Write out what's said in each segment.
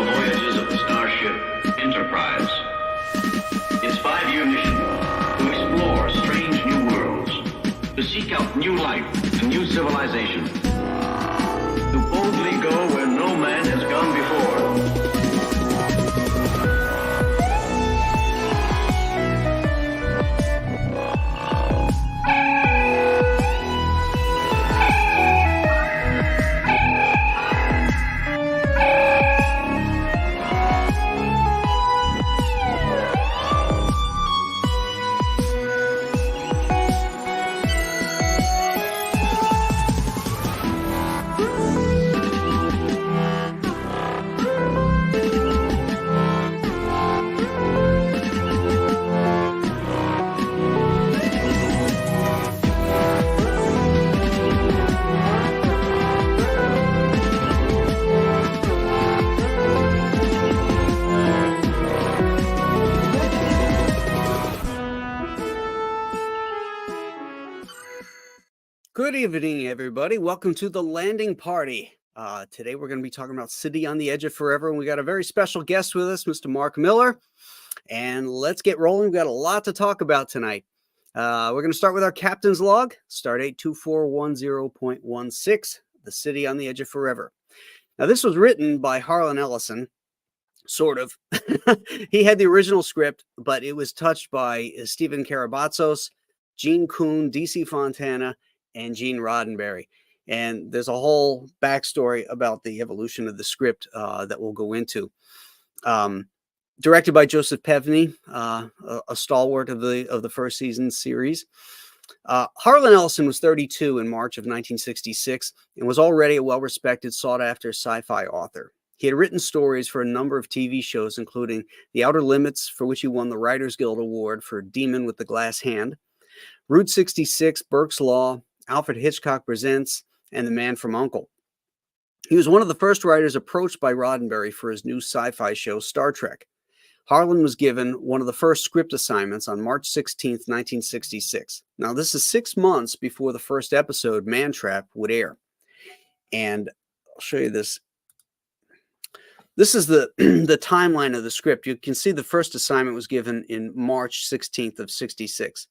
the voyages of the starship Enterprise. Its 5-year mission: to explore strange new worlds, to seek out new life and new civilization, to boldly go where no man has gone before. Good evening, everybody. Welcome to the landing party. Today we're going to be talking about City on the Edge of Forever, and we got a very special guest with us, Mr. Mark Miller. And let's get rolling. We've got a lot to talk about tonight. We're going to start with our captain's log, Stardate 2410.16, The City on the Edge of Forever. Now, this was written by Harlan Ellison, sort of. He had the original script, but it was touched by Stephen Karabatsos, Gene Kuhn, D.C. Fontana, and Gene Roddenberry. And there's a whole backstory about the evolution of the script that we'll go into. Directed by Joseph Pevney, a stalwart of the first season series. Harlan Ellison was 32 in March of 1966 and was already a well-respected, sought-after sci-fi author. He had written stories for a number of TV shows, including The Outer Limits, for which he won the Writers Guild Award for Demon with the Glass Hand, Route 66, Burke's Law, Alfred Hitchcock Presents, and The Man from U.N.C.L.E. He was one of the first writers approached by Roddenberry for his new sci-fi show, Star Trek. Harlan was given one of the first script assignments on March 16, 1966. Now, this is 6 months before the first episode, Man Trap, would air. And I'll show you this. This is the timeline of the script. You can see the first assignment was given in March 16th of 66.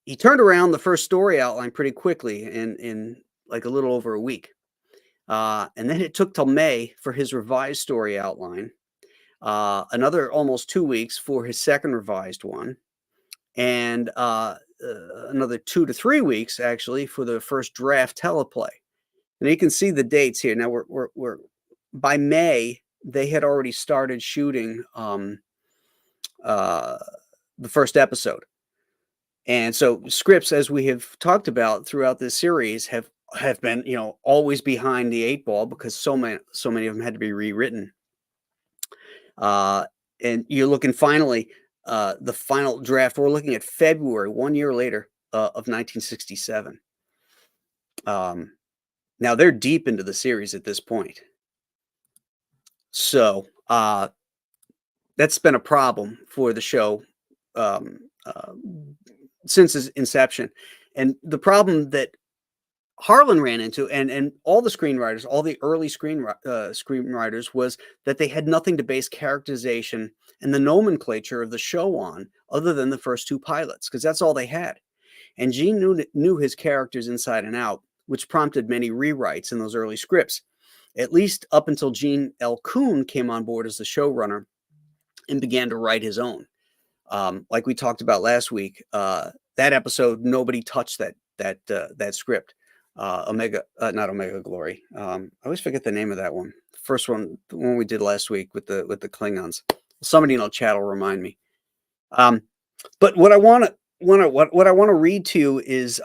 He turned around the first story outline pretty quickly in like a little over a week. And then it took till May for his revised story outline, another almost 2 weeks for his second revised one, and another 2 to 3 weeks actually for the first draft teleplay. And you can see the dates here. Now we're by May, they had already started shooting the first episode. And so scripts, as we have talked about throughout this series, have been, always behind the 8 ball because so many of them had to be rewritten. And you're looking finally, the final draft, we're looking at February, 1 year later, of 1967. Now they're deep into the series at this point. So that's been a problem for the show since its inception. And the problem that Harlan ran into, and all the screenwriters, all the early screenwriters, was that they had nothing to base characterization and the nomenclature of the show on other than the first 2 pilots, because that's all they had. And Gene knew his characters inside and out, which prompted many rewrites in those early scripts, at least up until Gene L. Kuhn came on board as the showrunner and began to write his own. Like we talked about last week, that episode, nobody touched that script. Not Omega Glory. I always forget the name of that one. The first one, the one we did last week with the Klingons. Somebody in the chat will remind me. But what I want to read to you is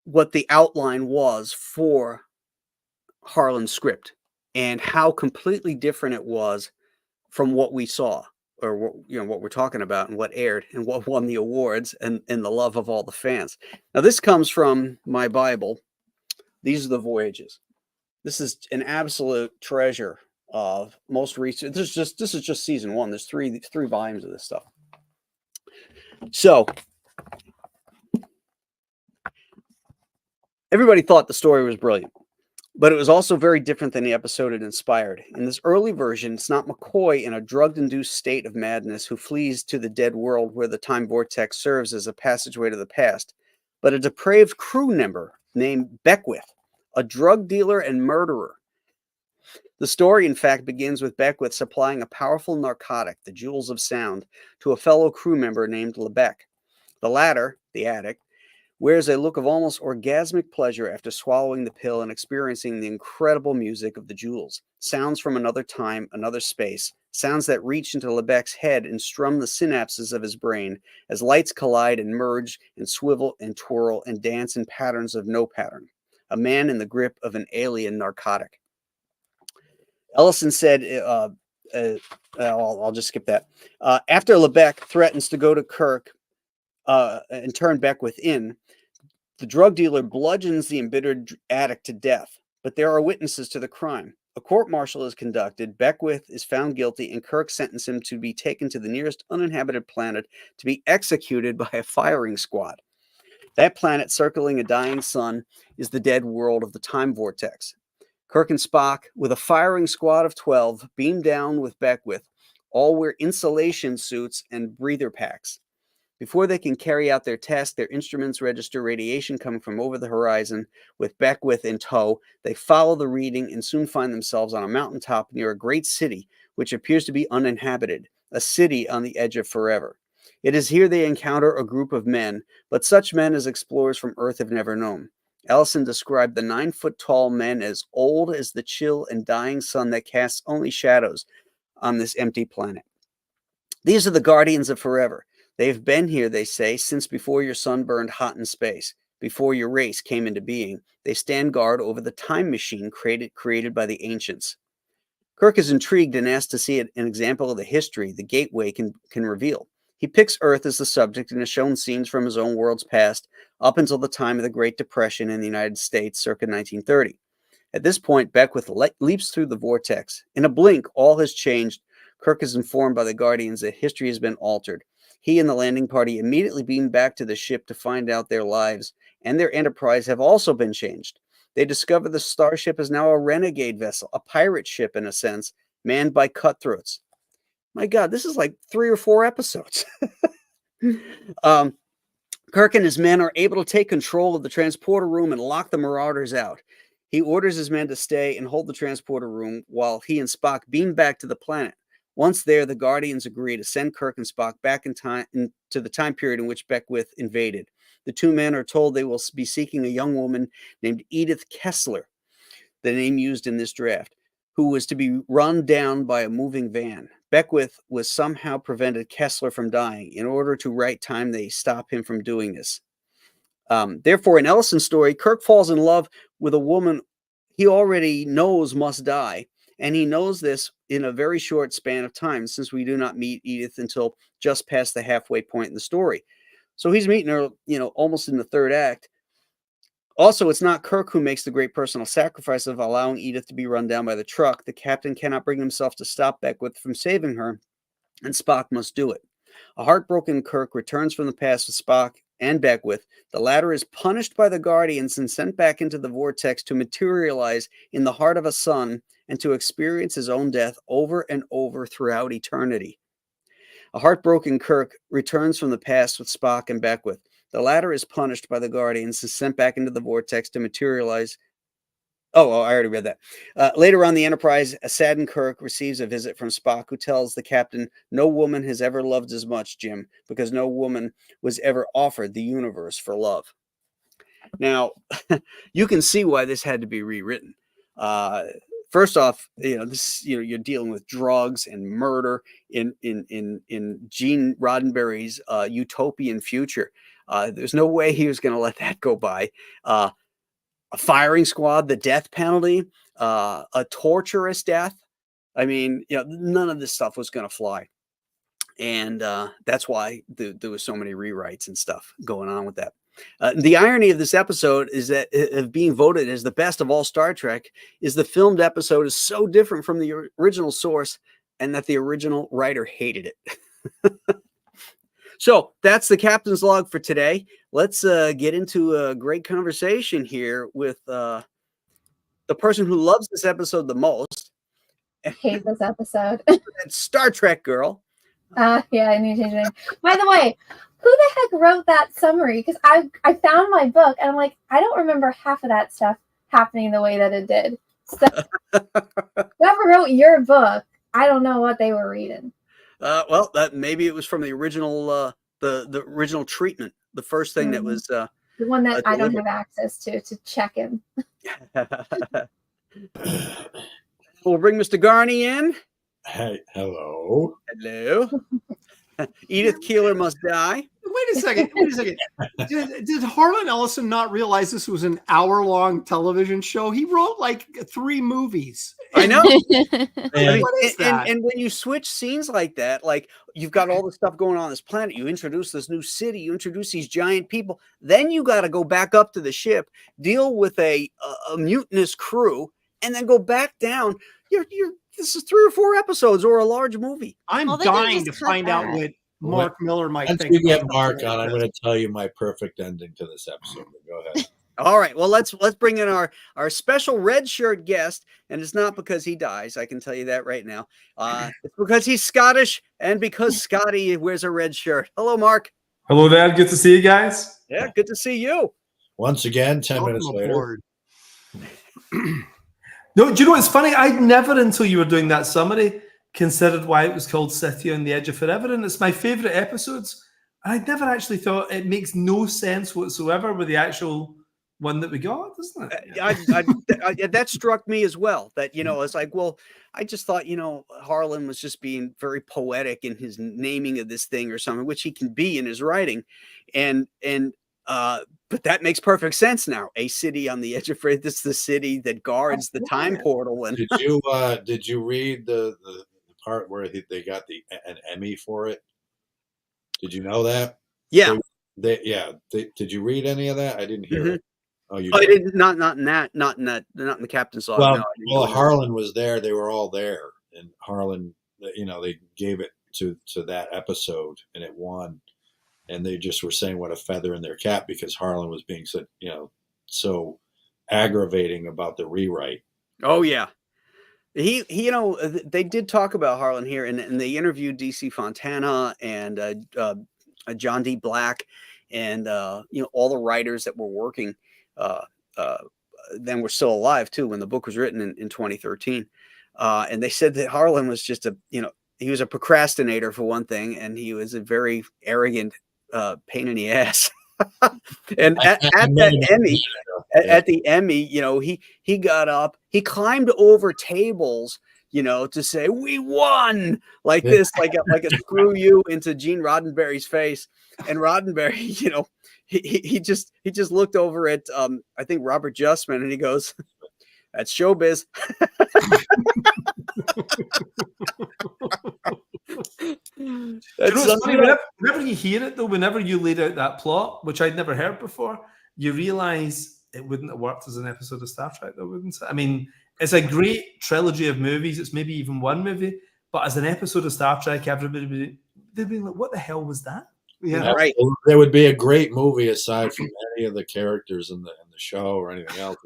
what the outline was for Harlan's script and how completely different it was from what we saw, or what we're talking about, and what aired, and what won the awards, and the love of all the fans. Now, this comes from my Bible. These are the voyages. This is an absolute treasure of most research. This is just season 1. There's three volumes of this stuff. So everybody thought the story was brilliant. But it was also very different than the episode it inspired. In this early version, it's not McCoy in a drug-induced state of madness who flees to the dead world where the time vortex serves as a passageway to the past, but a depraved crew member named Beckwith, a drug dealer and murderer. The story, in fact, begins with Beckwith supplying a powerful narcotic, the jewels of sound, to a fellow crew member named Lebec. The latter, the addict, wears a look of almost orgasmic pleasure after swallowing the pill and experiencing the incredible music of the jewels. Sounds from another time, another space, sounds that reach into Lebec's head and strum the synapses of his brain as lights collide and merge and swivel and twirl and dance in patterns of no pattern. A man in the grip of an alien narcotic. Ellison said, I'll just skip that. After Lebec threatens to go to Kirk and turn Beckwith in, the drug dealer bludgeons the embittered addict to death, but there are witnesses to the crime. A court-martial is conducted, Beckwith is found guilty, and Kirk sentenced him to be taken to the nearest uninhabited planet to be executed by a firing squad. That planet, circling a dying sun, is the dead world of the time vortex. Kirk and Spock, with a firing squad of 12, beam down with Beckwith. All wear insulation suits and breather packs. Before they can carry out their task, their instruments register radiation coming from over the horizon. With Beckwith in tow, they follow the reading and soon find themselves on a mountaintop near a great city, which appears to be uninhabited, a city on the edge of forever. It is here they encounter a group of men, but such men as explorers from Earth have never known. Ellison described the 9-foot-tall men as old as the chill and dying sun that casts only shadows on this empty planet. These are the guardians of forever. They've been here, they say, since before your sun burned hot in space, before your race came into being. They stand guard over the time machine created by the ancients. Kirk is intrigued and asks to see an example of the history the gateway can reveal. He picks Earth as the subject and is shown scenes from his own world's past up until the time of the Great Depression in the United States, circa 1930. At this point, Beckwith leaps through the vortex. In a blink, all has changed. Kirk is informed by the Guardians that history has been altered. He and the landing party immediately beam back to the ship to find out their lives and their enterprise have also been changed. They discover the starship is now a renegade vessel, a pirate ship in a sense, manned by cutthroats. My God, this is like 3 or 4 episodes. Kirk and his men are able to take control of the transporter room and lock the marauders out. He orders his men to stay and hold the transporter room while he and Spock beam back to the planet. Once there, the Guardians agree to send Kirk and Spock back in time to the time period in which Beckwith invaded. The two men are told they will be seeking a young woman named Edith Kessler, the name used in this draft, who was to be run down by a moving van. Beckwith was somehow prevented Kessler from dying. In order to right time, they stop him from doing this. Therefore, in Ellison's story, Kirk falls in love with a woman he already knows must die. And he knows this in a very short span of time, since we do not meet Edith until just past the halfway point in the story. So he's meeting her, almost in the third act. Also, it's not Kirk who makes the great personal sacrifice of allowing Edith to be run down by the truck. The captain cannot bring himself to stop Beckwith from saving her, and Spock must do it. A heartbroken Kirk returns from the past with Spock and Beckwith. The latter is punished by the Guardians and sent back into the vortex to materialize in the heart of a sun and to experience his own death over and over throughout eternity. A heartbroken Kirk returns from the past with Spock and Beckwith. The latter is punished by the Guardians and sent back into the vortex to materialize. Oh, I already read that. Later on, the Enterprise, a saddened Kirk receives a visit from Spock, who tells the captain, "No woman has ever loved as much, Jim, because no woman was ever offered the universe for love." Now, you can see why this had to be rewritten. First off, this you're dealing with drugs and murder in Gene Roddenberry's utopian future. There's no way he was going to let that go by. A firing squad, the death penalty, a torturous death. I mean, none of this stuff was going to fly. And that's why there was so many rewrites and stuff going on with that. The irony of this episode is that of being voted as the best of all Star Trek is the filmed episode is so different from the original source and that the original writer hated it. So that's the captain's log for today. Let's get into a great conversation here with the person who loves this episode the most. Hate this episode. And Star Trek girl. Yeah, I need to change my name. By the way, who the heck wrote that summary? Because I found my book and I'm like, I don't remember half of that stuff happening the way that it did. So, whoever wrote your book, I don't know what they were reading. Well, maybe it was from the original, the original treatment. The first thing that was the one that I don't have access to check him. We'll bring Mr. Garney in. Hey, hello. Hello. Edith Keeler must die. Wait a second. Did Harlan Ellison not realize this was an hour-long television show? He wrote like 3 movies. I know. And, what is that? And when you switch scenes like that, like you've got all the stuff going on this planet, you introduce this new city, you introduce these giant people, then you got to go back up to the ship, deal with a mutinous crew, and then go back down. This is 3 or 4 episodes or a large movie. I'm dying to find out what Mark Miller might think. Once we get Mark on, I'm going to tell you my perfect ending to this episode. Go ahead. All right. Well, let's bring in our special red shirt guest, and it's not because he dies. I can tell you that right now. It's because he's Scottish, and because Scotty wears a red shirt. Hello, Mark. Hello, Dad. Good to see you guys. Yeah, good to see you. Once again, 10 minutes later. No, do you know what's funny? I'd never, until you were doing that summary, considered why it was called City on the Edge of Forever, and it's my favorite episodes. And I'd never actually thought it makes no sense whatsoever with the actual one that we got, doesn't it? That struck me as well. That, it's like, well, I just thought, Harlan was just being very poetic in his naming of this thing or something, which he can be in his writing, but that makes perfect sense now. A city on the edge of forever. This is the city that guards the time portal. And did you read the part where they got an Emmy for it? Did you know that? Yeah. Did you read any of that? I didn't hear it. Oh, you I didn't. Not in the captain's log. Well, Harlan was there. They were all there, and Harlan, they gave it to that episode, and it won. And they just were saying what a feather in their cap because Harlan was being so aggravating about the rewrite. Oh yeah, he they did talk about Harlan here, and they interviewed DC Fontana and John D. Black, and all the writers that were working then were still alive too when the book was written in 2013, and they said that Harlan was just he was a procrastinator for one thing, and he was a very arrogant pain in the ass. And at the Emmy, he got up, he climbed over tables, to say we won like this, like a screw you into Gene Roddenberry's face. And Roddenberry, he just looked over at I think Robert Justman, and he goes, "That's showbiz." Whenever you hear it, though, whenever you laid out that plot, which I'd never heard before, you realize it wouldn't have worked as an episode of Star Trek, though, wouldn't it? I mean, it's a great trilogy of movies. It's maybe even one movie, but as an episode of Star Trek, everybody they'd be like, "What the hell was that?" Yeah, right. There would be a great movie aside from any of the characters in the show or anything else.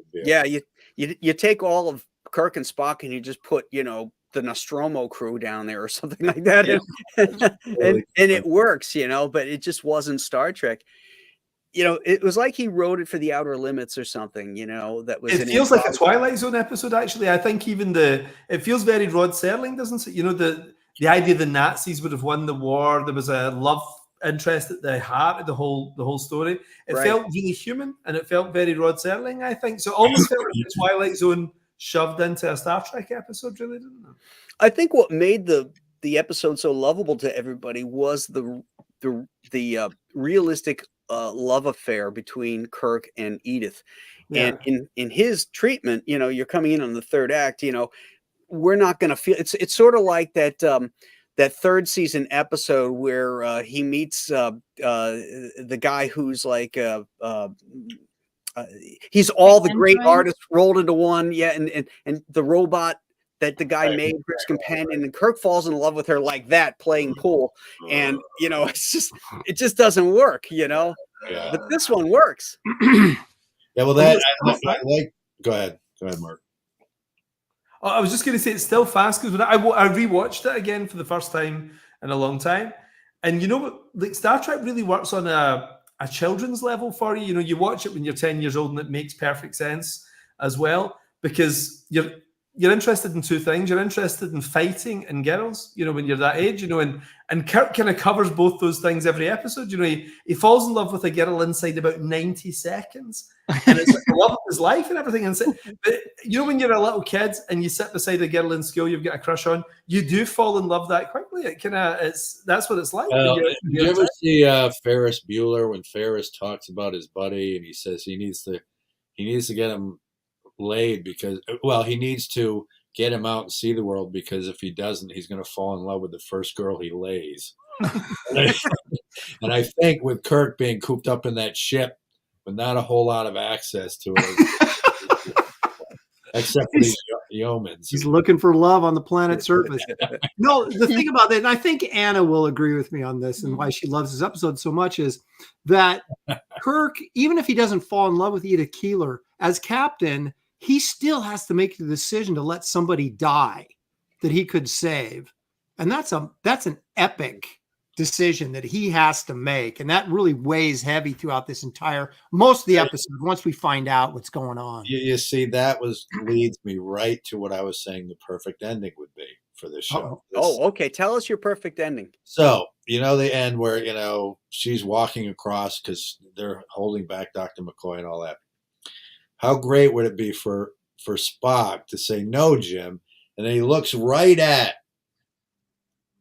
You take all of Kirk and Spock and you just put the Nostromo crew down there or something like that, and it works, but it just wasn't Star Trek. It was like he wrote it for the Outer Limits or something. That was. It feels like a Twilight Zone episode. Actually, I think even it feels very Rod Serling, doesn't it? The idea the Nazis would have won the war. There was a love interest at the heart of the whole story. It felt really human, and it felt very Rod Serling, I think. So it almost felt like the Twilight Zone shoved into a Star Trek episode, really, didn't it? I think what made the episode so lovable to everybody was the realistic love affair between Kirk and Edith. Yeah. And in his treatment, you're coming in on the third act, we're not going to feel it's sort of like that third season episode where he meets the guy who's like he's all the great artists rolled into one. Yeah. And the robot that the guy made for his companion, and Kirk falls in love with her like that, playing pool. And, it just doesn't work, but this one works. Yeah. Well, I like, go ahead, Mark. I was just going to say it's still fast because when I rewatched it again for the first time in a long time, and you know what, like Star Trek really works on a children's level for you. You know, you watch it when you're 10 years old and it makes perfect sense as well because you're interested in two things. You're interested in fighting and girls, you know, when you're that age, you know, and Kirk kind of covers both those things every episode. You know, he falls in love with a girl inside about 90 seconds. And it's like the love of his life and everything. And so, but you know, when you're a little kid and you sit beside a girl in school you've got a crush on, you do fall in love that quickly. It kind of that's what it's like. Did you ever see Ferris Bueller when Ferris talks about his buddy and he says he needs to get him laid because he needs to get him out and see the world because if he doesn't, he's going to fall in love with the first girl he lays. And I think with Kirk being cooped up in that ship with not a whole lot of access to it, except for these yeomans. He's looking for love on the planet's surface. No, the thing about that, and I think Anna will agree with me on this and why she loves this episode so much is that Kirk, even if he doesn't fall in love with Edith Keeler, as captain, he still has to make the decision to let somebody die that he could save. And that's an epic decision that he has to make. And that really weighs heavy throughout this most of the episode once we find out what's going on. You see, that leads me right to what I was saying the perfect ending would be for this show. Okay. Tell us your perfect ending. So, you know, the end where, you know, she's walking across because they're holding back Dr. McCoy and all that. How great would it be for Spock to say, no, Jim? And then he looks right at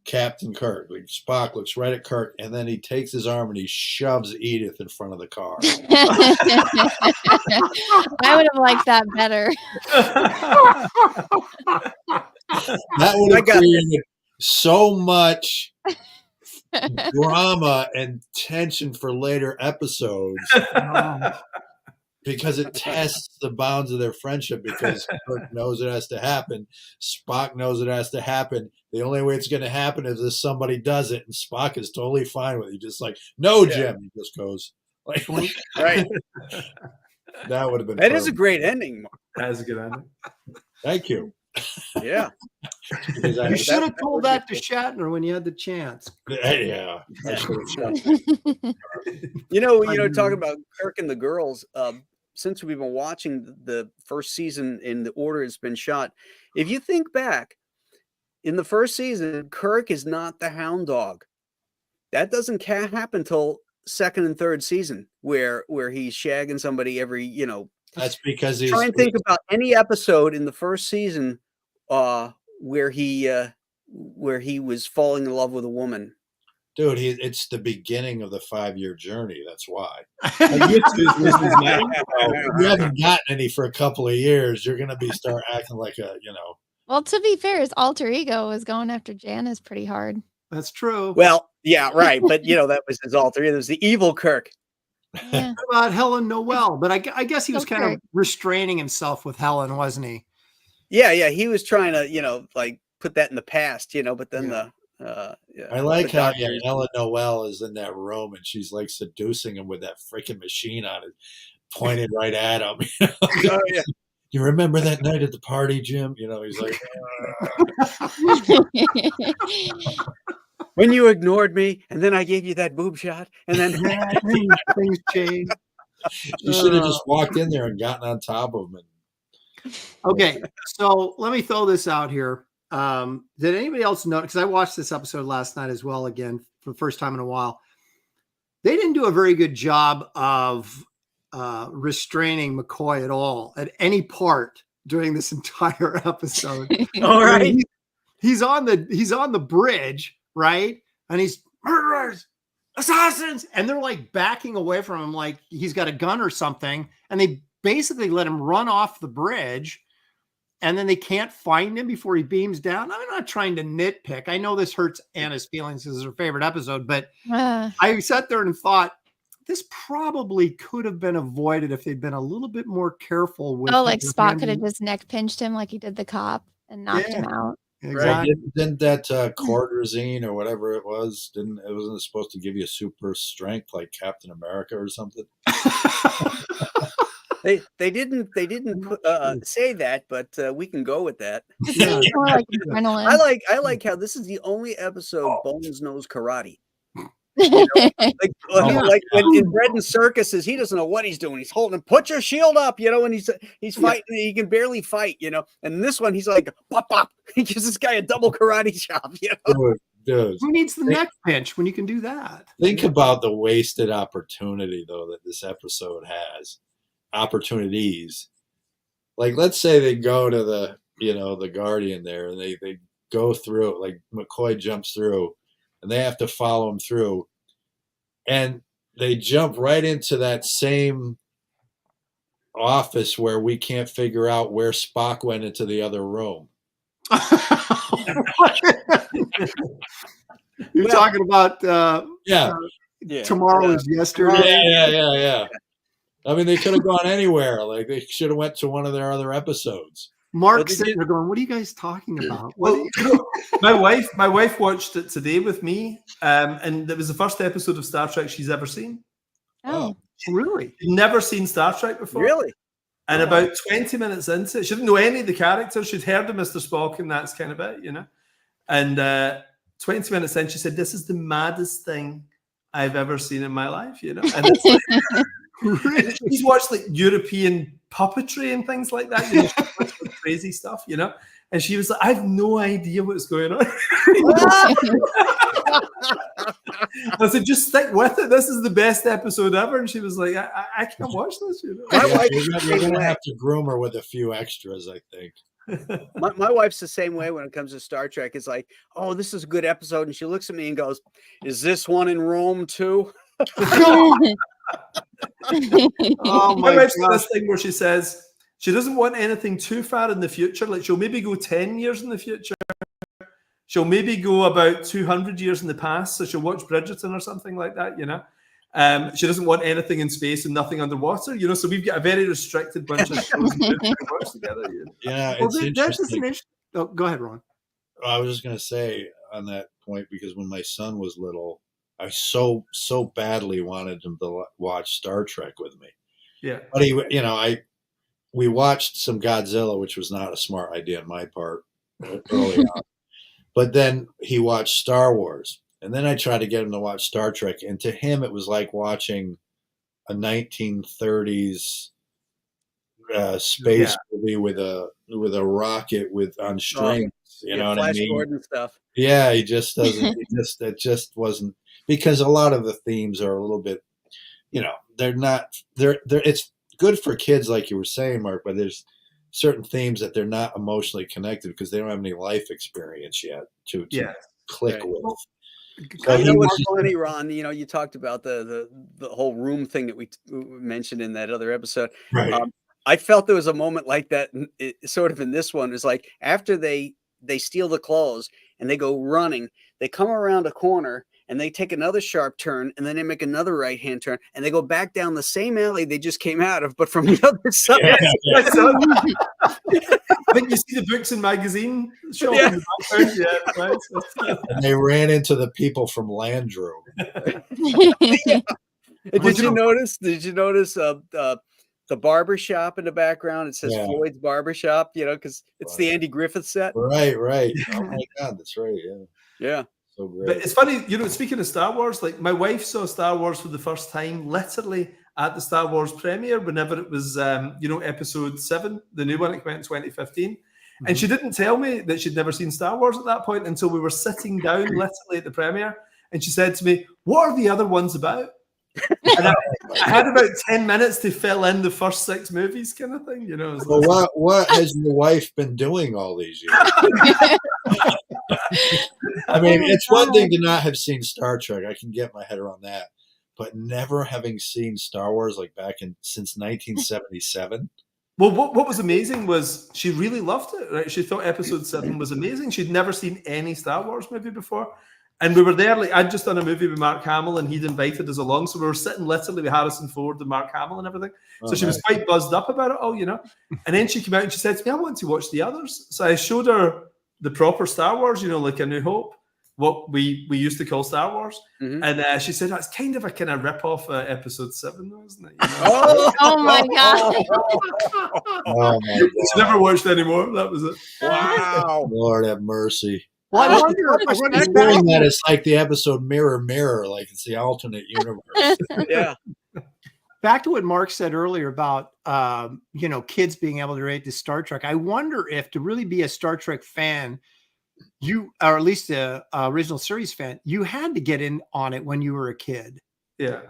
Captain Kirk. Like Spock looks right at Kirk, and then he takes his arm and he shoves Edith in front of the car. I would have liked that better. That would have created so much drama and tension for later episodes. Because it tests the bounds of their friendship because Kirk knows it has to happen. Spock knows it has to happen. The only way it's going to happen is if somebody does it, and Spock is totally fine with it. He's just like, no, Jim. He just goes, like, right. That would have been That is a great ending, Mark. That is a good ending. Thank you. Yeah. You should have told that to Shatner when you had the chance. Yeah. I should have You know, talking about Kirk and the girls, since we've been watching the first season in the order it's been shot, if you think back, in the first season, Kirk is not the hound dog. That doesn't happen till second and third season, where he's shagging somebody every, you know. That's because he's try and think about any episode in the first season where he was falling in love with a woman. Dude, it's the beginning of the 5-year journey. That's why. You haven't gotten any for a couple of years. You're going to start acting like a, you know. Well, to be fair, his alter ego was going after Janice pretty hard. That's true. Well, yeah, right. But, you know, that was his alter ego. It was the evil Kirk. Yeah. What about Helen Noel? But I guess he was kind of restraining himself with Helen, wasn't he? Yeah. He was trying to, you know, like put that in the past, you know, but then I like how Helen Noel is in that room and she's like seducing him with that freaking machine on it, pointed right at him. Oh, yeah. You remember that night at the party, Jim? You know, he's like, when you ignored me, and then I gave you that boob shot, and then things change. You should have just walked in there and gotten on top of him. Okay, so let me throw this out here. Did anybody else know? Because I watched this episode last night as well, again for the first time in a while. They didn't do a very good job of restraining McCoy at all at any part during this entire episode. All right, he's on the bridge, right? And he's murderers, assassins, and they're like backing away from him like he's got a gun or something, and they basically let him run off the bridge, and then they can't find him before he beams down. I'm not trying to nitpick. I know this hurts Anna's feelings. This is her favorite episode, but I sat there and thought, this probably could have been avoided if they'd been a little bit more careful with. Like Spock could have just neck pinched him like he did the cop and knocked him out. Exactly. Didn't that cordrazine or whatever it was? Wasn't supposed to give you super strength like Captain America or something? They didn't say that, but we can go with that. This is more like adrenaline. I like how this is the only episode Bones knows karate. You know, like in Bread and Circuses, he doesn't know what he's doing. He's holding, put your shield up, you know, and he's fighting. He can barely fight, you know. And this one, he's like, pop, pop. He gives this guy a double karate chop, you know. Dude, Who needs the neck pinch when you can do that? think about the wasted opportunity, though, that this episode has. Opportunities. Like, let's say they go to the Guardian there, and they go through it. Like, McCoy jumps through, and they have to follow him through. And they jump right into that same office where we can't figure out where Spock went into the other room. You're talking about tomorrow is yesterday. Yeah. I mean, they could have gone anywhere. Like, they should have went to one of their other episodes. Mark's sitting there going, "What are you guys talking about?" Well, my wife watched it today with me, and it was the first episode of Star Trek she's ever seen. Oh, Really? She'd never seen Star Trek before. Really? And about 20 minutes into it, she didn't know any of the characters. She'd heard of Mr. Spock, and that's kind of it, you know. And 20 minutes in, she said, "This is the maddest thing I've ever seen in my life," you know. And it's like, she's watched like European puppetry and things like that, you know, she's watched crazy stuff, you know. And she was like, "I have no idea what's going on." I said, "Just stick with it. This is the best episode ever." And she was like, I can't watch this, you know. You're going to have to groom her with a few extras, I think. My wife's the same way when it comes to Star Trek. It's like, "Oh, this is a good episode," and she looks at me and goes, "Is this one in Rome too?" Oh My my wife's got gosh! this thing where she says she doesn't want anything too far in the future. Like, she'll maybe go 10 years in the future. She'll maybe go about 200 years in the past. So she'll watch Bridgerton or something like that, you know. She doesn't want anything in space and nothing underwater, you know. So we've got a very restricted bunch of shows and movies we watch together. You know? Yeah, Well, it's there's just interesting. an issue. Oh, go ahead, Ron. I was just going to say on that point, because when my son was little, I so badly wanted him to watch Star Trek with me. Yeah. But we watched some Godzilla, which was not a smart idea on my part early on. But then he watched Star Wars, and then I tried to get him to watch Star Trek, and to him it was like watching a 1930s space movie with a rocket on strings. You know what I mean? Flash and stuff. Yeah, he just doesn't. It just wasn't, because a lot of the themes are a little bit, you know, they're not. They're. It's good for kids, like you were saying, Mark, but there's certain themes that they're not emotionally connected because they don't have any life experience yet to click Right. with. You know what's funny, Ron? You know, you talked about the whole room thing that we mentioned in that other episode. Right. I felt there was a moment like that, sort of in this one. It's like after they steal the clothes and they go running, they come around a corner and they take another sharp turn, and then they make another right-hand turn, and they go back down the same alley they just came out of, but from the other side. I think you see the books and magazine show in the background. Yeah, right. And they ran into the people from Landrew. Did you notice? The barber shop in the background? It says Floyd's Barbershop, you know, because it's the Andy Griffith set. Right. Oh my God, that's right. Yeah. So great. But it's funny, you know, speaking of Star Wars, like my wife saw Star Wars for the first time literally at the Star Wars premiere whenever it was, episode 7, the new one that came out in 2015. Mm-hmm. And she didn't tell me that she'd never seen Star Wars at that point until we were sitting down literally at the premiere. And she said to me, "What are the other ones about?" And I had about 10 minutes to fill in the first 6 movies, kind of thing, you know. Well, what has your wife been doing all these years? I mean, it's one thing to not have seen Star Trek. I can get my head around that. But never having seen Star Wars since 1977. Well, what was amazing was she really loved it, right? She thought episode 7 was amazing. She'd never seen any Star Wars movie before. And we were there, like, I'd just done a movie with Mark Hamill and he'd invited us along. So we were sitting literally with Harrison Ford and Mark Hamill and everything. So she was quite buzzed up about it all, you know. And then she came out and she said to me, "I want to watch the others." So I showed her the proper Star Wars, you know, like A New Hope. what we used to call Star Wars. Mhm. And she said that's kind of a kind of rip off Episode 7, though, isn't it? You know? Oh my god. Oh my She never watched anymore. That was it. Wow. Lord have mercy. Well, I Oh, wonder. I much wonder better. if that- Hearing that it's like the episode Mirror Mirror, like it's the alternate universe. Yeah. back to what Mark said earlier about kids being able to relate to Star Trek. I wonder if to really be a Star Trek fan, you, or at least a original series fan, you had to get in on it when you were a kid. Yeah.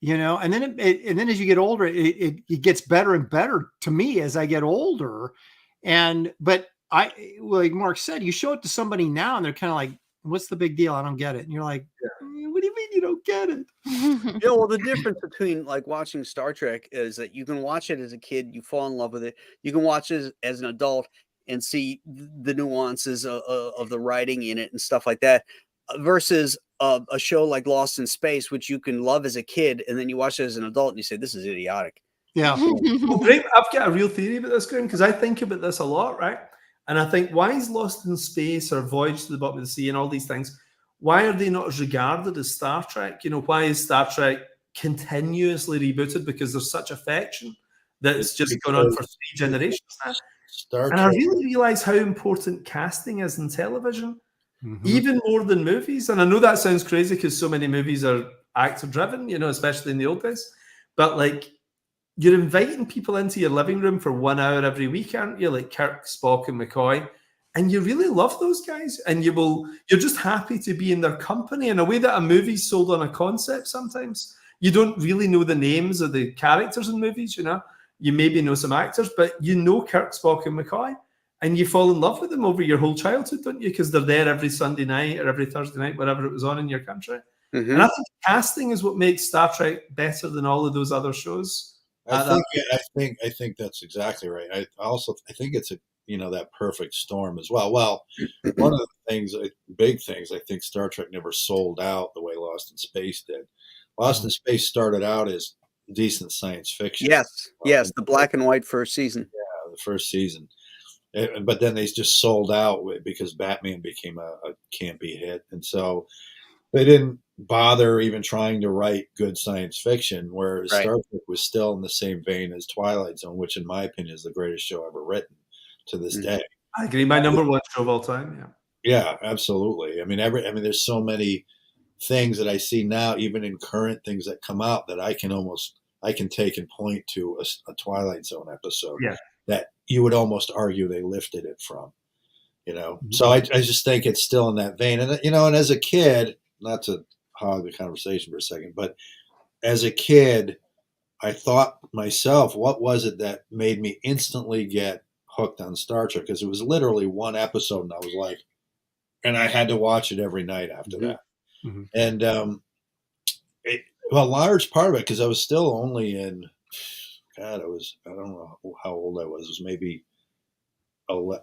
And then and then as you get older, it gets better and better to me as I get older. But like Mark said, you show it to somebody now and they're kind of like, what's the big deal? I don't get it. And you're like, what do you mean you don't get it? Well, the difference between like watching Star Trek is that you can watch it as a kid, you fall in love with it. You can watch it as an adult and see the nuances of the writing in it and stuff like that, versus a show like Lost in Space, which you can love as a kid, and then you watch it as an adult and you say, this is idiotic. Yeah. Well, Graham, I've got a real theory about this, Graham, because I think about this a lot, right? And I think, why is Lost in Space or Voyage to the Bottom of the Sea and all these things, why are they not as regarded as Star Trek? Why is Star Trek continuously rebooted? Because there's such affection that it's just gone on for 3 generations now. Star And I Trek. really realize how important casting is in television, Mhm. even more than movies. And I know that sounds crazy because so many movies are actor driven, especially in the old days. But like, you're inviting people into your living room for 1 hour every week, aren't you? Like Kirk, Spock, and McCoy. And you really love those guys. And you're just happy to be in their company in a way that a movie's sold on a concept sometimes. You don't really know the names of the characters in movies, You maybe know some actors, but you know Kirk, Spock, and McCoy. And you fall in love with them over your whole childhood, don't you? Because they're there every Sunday night or every Thursday night, whatever it was on in your country. Mhm. And I think casting is what makes Star Trek better than all of those other shows. I think that's exactly right. I think it's that perfect storm as well. Well, one of the big things, I think Star Trek never sold out the way Lost in Space did. Lost in Space started out as decent science fiction. Yes, the black and white first season. Yeah, the first season. But then they just sold out because Batman became a campy hit. And so they didn't bother even trying to write good science fiction, whereas Right. Star Trek was still in the same vein as Twilight Zone, which in my opinion is the greatest show ever written to this day. I agree. My number one show of all time. Yeah. Yeah, absolutely. I mean, there's so many things that I see now, even in current things that come out, that I can take and point to a Twilight Zone episode that you would almost argue they lifted it from, So I just think it's still in that vein. And, and as a kid, not to hog the conversation for a second, but as a kid, I thought myself, what was it that made me instantly get hooked on Star Trek? Because it was literally one episode and I was like, and I had to watch it every night after that. Mhm. And a large part of it, because I was still only in, I don't know how old I was. It was maybe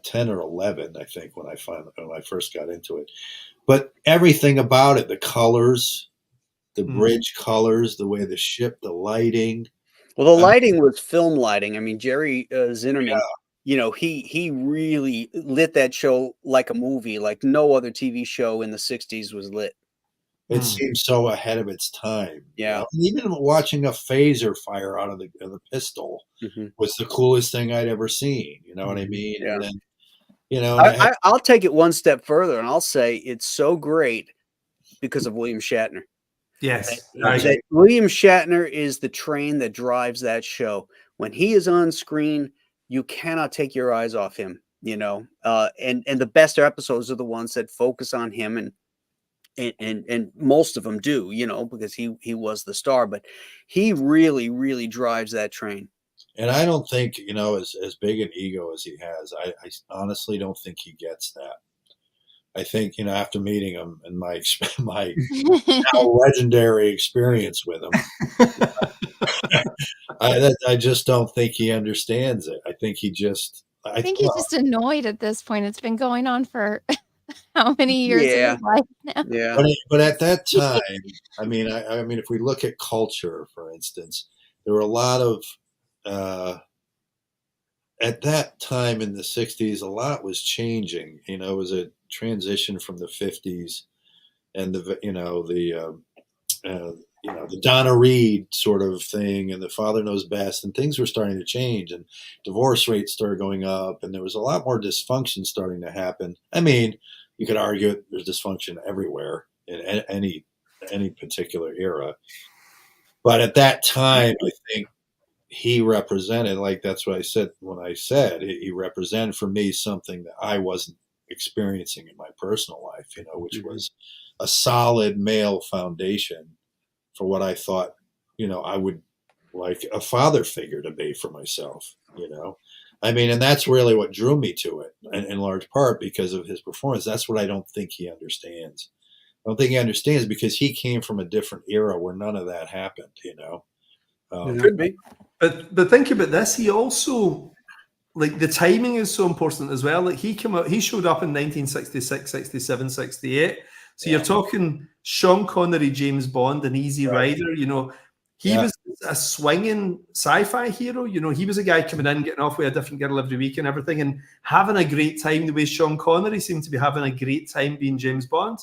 10 or 11, I think, when I first got into it. But everything about it, the colors, the bridge colors, the way the ship, the lighting. Well, the lighting was film lighting. I mean, Jerry Zinnerman, he really lit that show like a movie, like no other TV show in the 60s was lit. It seemed so ahead of its time. Yeah. And even watching a phaser fire out of the pistol was the coolest thing I'd ever seen. You know what I mean? Yeah. And then, I'll take it one step further and I'll say it's so great because of William Shatner. Yes. That William Shatner is the train that drives that show. When he is on screen, you cannot take your eyes off him, and the best episodes are the ones that focus on him, and most of them do, because he was the star, but he really, really drives that train. And I don't think, as big an ego as he has, I honestly don't think he gets that. I think, after meeting him and my now legendary experience with him, I just don't think he understands it. I think he just. I think he's just annoyed at this point. It's been going on for how many years of his life now? Yeah. But at that time, I mean, if we look at culture, for instance, there were a lot of. At that time in the 60s, a lot was changing. It was a transition from the 50s and the Donna Reed sort of thing, and the father knows best, and things were starting to change, and divorce rates started going up, and there was a lot more dysfunction starting to happen. I mean, you could argue there's dysfunction everywhere in any particular era, but at that time, I think he represented, like, that's what I said when I said he represented for me something that I wasn't experiencing in my personal life, which was a solid male foundation for what I thought, I would like a father figure to be for myself, I mean, and that's really what drew me to it in large part because of his performance. That's what I don't think he understands. I don't think he understands because he came from a different era where none of that happened, Could be. But think about this. He also, like, the timing is so important as well. Like, he showed up in 1966, 67, 68. So you're talking Sean Connery, James Bond, and Easy Rider. He was a swinging sci-fi hero. He was a guy coming in, getting off with a different girl every week and everything, and having a great time the way Sean Connery seemed to be having a great time being James Bond.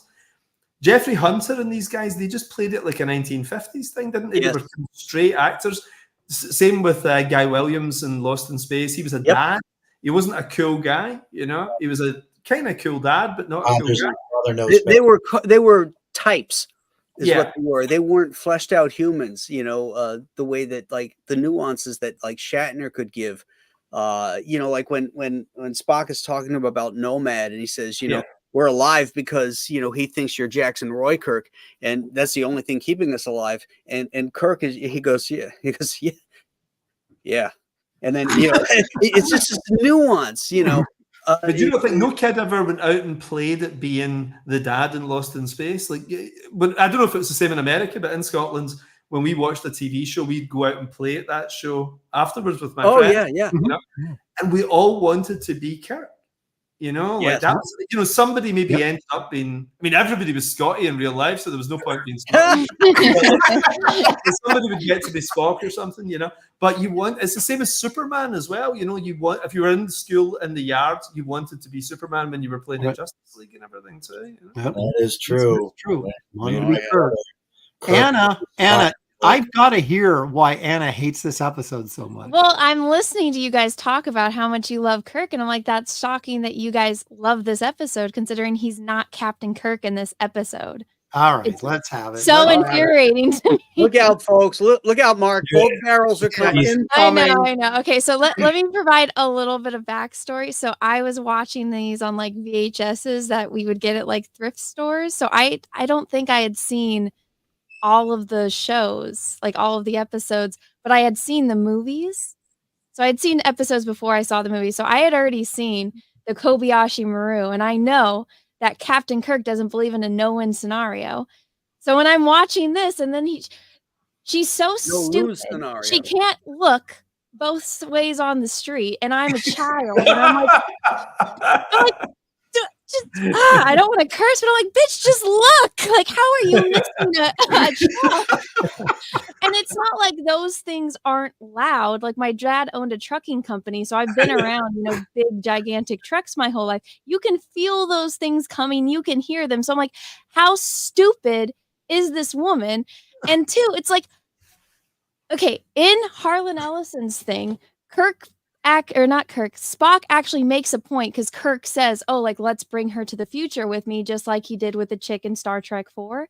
Jeffrey Hunter and these guys, they just played it like a 1950s thing, didn't they? Yes. They were straight actors. Same with Guy Williams in Lost in Space. He was a dad. He wasn't a cool guy, He was a kind of cool dad, but not a cool guy. They were types, is what they were. They weren't fleshed out humans, the way that, like, the nuances that, like, Shatner could give. Like when Spock is talking about Nomad and he says, we're alive because, he thinks you're Jackson Roykirk, and that's the only thing keeping us alive. And Kirk he goes, yeah. And then, it's just this nuance, But you don't think no kid ever went out and played at being the dad in Lost in Space? Like, but I don't know if it's the same in America, but in Scotland, when we watched a TV show, we'd go out and play at that show afterwards with my friends. Yeah. And we all wanted to be Kirk. Like that was, somebody maybe ended up being, I mean, everybody was Scotty in real life, so there was no point being Scotty. Somebody would get to be Spock or something, But it's the same as Superman as well. If you were in school in the yard, you wanted to be Superman when you were playing in Justice League and everything too. That is true. Anna, I've got to hear why Anna hates this episode so much. Well, I'm listening to you guys talk about how much you love Kirk, and I'm like, that's shocking that you guys love this episode, considering he's not Captain Kirk in this episode. All right, let's have it. So infuriating to me. Look out, folks. Look out, Mark. Both barrels are coming. I know. Okay, so let me provide a little bit of backstory. So I was watching these on, like, VHSs that we would get at, like, thrift stores. So I don't think I had seen all of the shows, like all of the episodes, but I had seen the movies. So I had seen episodes before I saw the movie. So I had already seen the Kobayashi Maru, and I know that Captain Kirk doesn't believe in a no-win scenario. So when I'm watching this, and then she's so stupid, she can't look both ways on the street, and I'm a child, and I'm like I don't want to curse, but I'm like, bitch, just look. Like, how are you missing a truck? And it's not like those things aren't loud. Like, my dad owned a trucking company, so I've been around, big, gigantic trucks my whole life. You can feel those things coming. You can hear them. So I'm like, how stupid is this woman? And two, it's like, okay, in Harlan Ellison's thing, Spock actually makes a point because Kirk says, oh, like, let's bring her to the future with me, just like he did with the chick in Star Trek 4.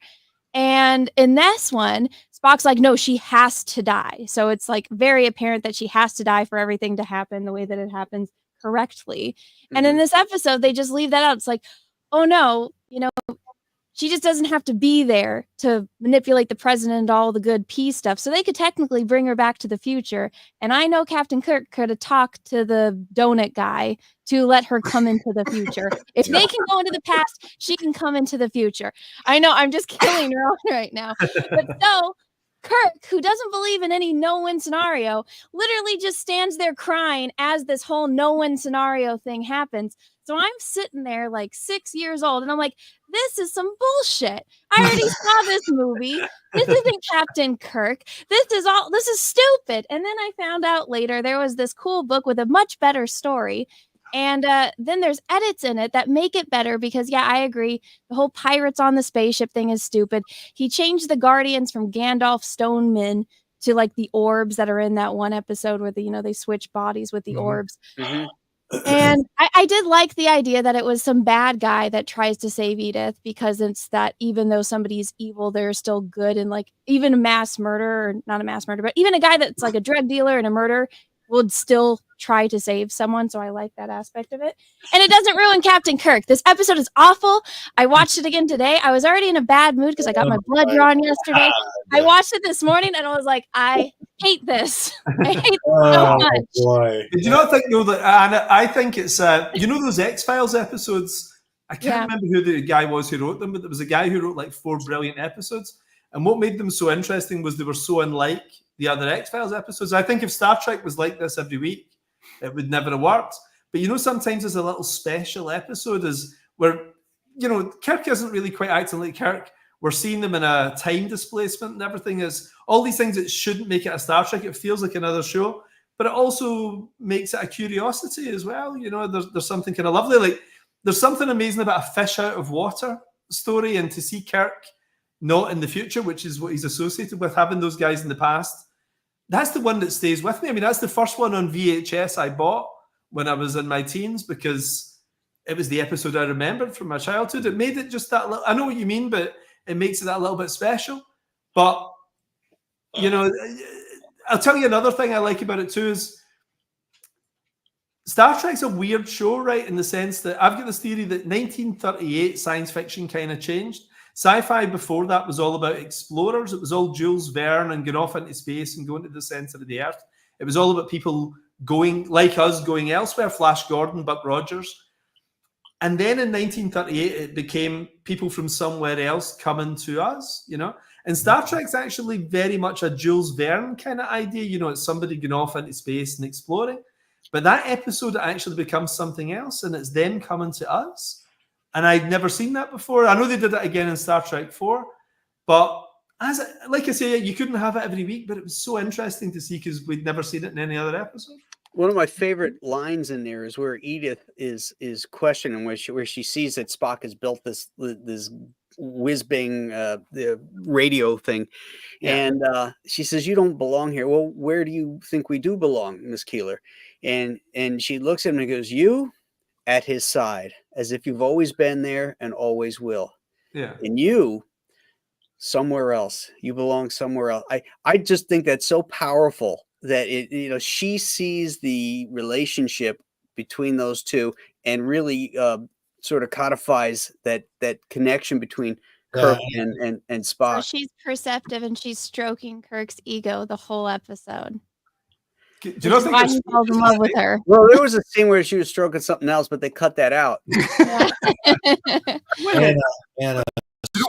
And in this one, Spock's like, no, she has to die. So it's, like, very apparent that she has to die for everything to happen the way that it happens correctly. And in this episode, they just leave that out. It's like, oh no, she just doesn't have to be there to manipulate the president and all the good peace stuff. So they could technically bring her back to the future. And I know Captain Kirk could have talked to the donut guy to let her come into the future. If they can go into the past, she can come into the future. I know I'm just killing her on right now. But so Kirk, who doesn't believe in any no-win scenario, literally just stands there crying as this whole no-win scenario thing happens. So I'm sitting there like 6 years old, and I'm like, this is some bullshit. I already saw this movie. This isn't Captain Kirk. This is stupid. And then I found out later there was this cool book with a much better story. And then there's edits in it that make it better because, yeah, I agree. The whole pirates on the spaceship thing is stupid. He changed the Guardians from Gandalf Stonemen to like the orbs that are in that one episode where they switch bodies with the orbs. Mm-hmm. And I did like the idea that it was some bad guy that tries to save Edith, because it's that even though somebody's evil, they're still good. And like even a mass murder, or not a mass murder, but even a guy that's like a drug dealer and a murderer would still try to save someone. So I like that aspect of it. And it doesn't ruin Captain Kirk. This episode is awful. I watched it again today. I was already in a bad mood because I got my blood drawn yesterday. I watched it this morning and I was like, I hate this. I hate this so much. Boy. Did you not think, that Anna, I think it's, those X-Files episodes? I can't remember who the guy was who wrote them, but there was a guy who wrote like 4 brilliant episodes. And what made them so interesting was they were so unlike the other X-Files episodes. I think if Star Trek was like this every week, it would never have worked. But sometimes there's a little special episode is where, Kirk isn't really quite acting like Kirk. We're seeing them in a time displacement and everything is all these things that shouldn't make it a Star Trek. It feels like another show, but it also makes it a curiosity as well. There's something kind of lovely. Like there's something amazing about a fish out of water story, and to see Kirk not in the future, which is what he's associated with, having those guys in the past. That's the one that stays with me. I mean, that's the first one on VHS I bought when I was in my teens because it was the episode I remembered from my childhood. It made it just that little, I know what you mean, but it makes it that little bit special. But, I'll tell you another thing I like about it too is Star Trek's a weird show, right? In the sense that I've got this theory that 1938 science fiction kind of changed. Sci-fi before that was all about explorers. It was all Jules Verne and going off into space and going to the center of the Earth. It was all about people going, like us, going elsewhere, Flash Gordon, Buck Rogers. And then in 1938, it became people from somewhere else coming to us, And Star Trek's actually very much a Jules Verne kind of idea. It's somebody going off into space and exploring. But that episode actually becomes something else, and it's them coming to us. And I'd never seen that before. I know they did it again in Star Trek 4, but like I say, you couldn't have it every week, but it was so interesting to see because we'd never seen it in any other episode. One of my favorite lines in there is where Edith is questioning where she sees that Spock has built this whiz-bang the radio thing, and she says, "You don't belong here." Well, where do you think we do belong, Miss Keeler? And she looks at him and goes, "You." At his side, as if you've always been there and always will. Yeah. And you, somewhere else. You belong somewhere else. I just think that's so powerful that she sees the relationship between those two and really sort of codifies that connection between Kirk and Spock. So she's perceptive and she's stroking Kirk's ego the whole episode. Do you know why he falls in love with her? Well, there was a scene where she was stroking something else, but they cut that out. Anna.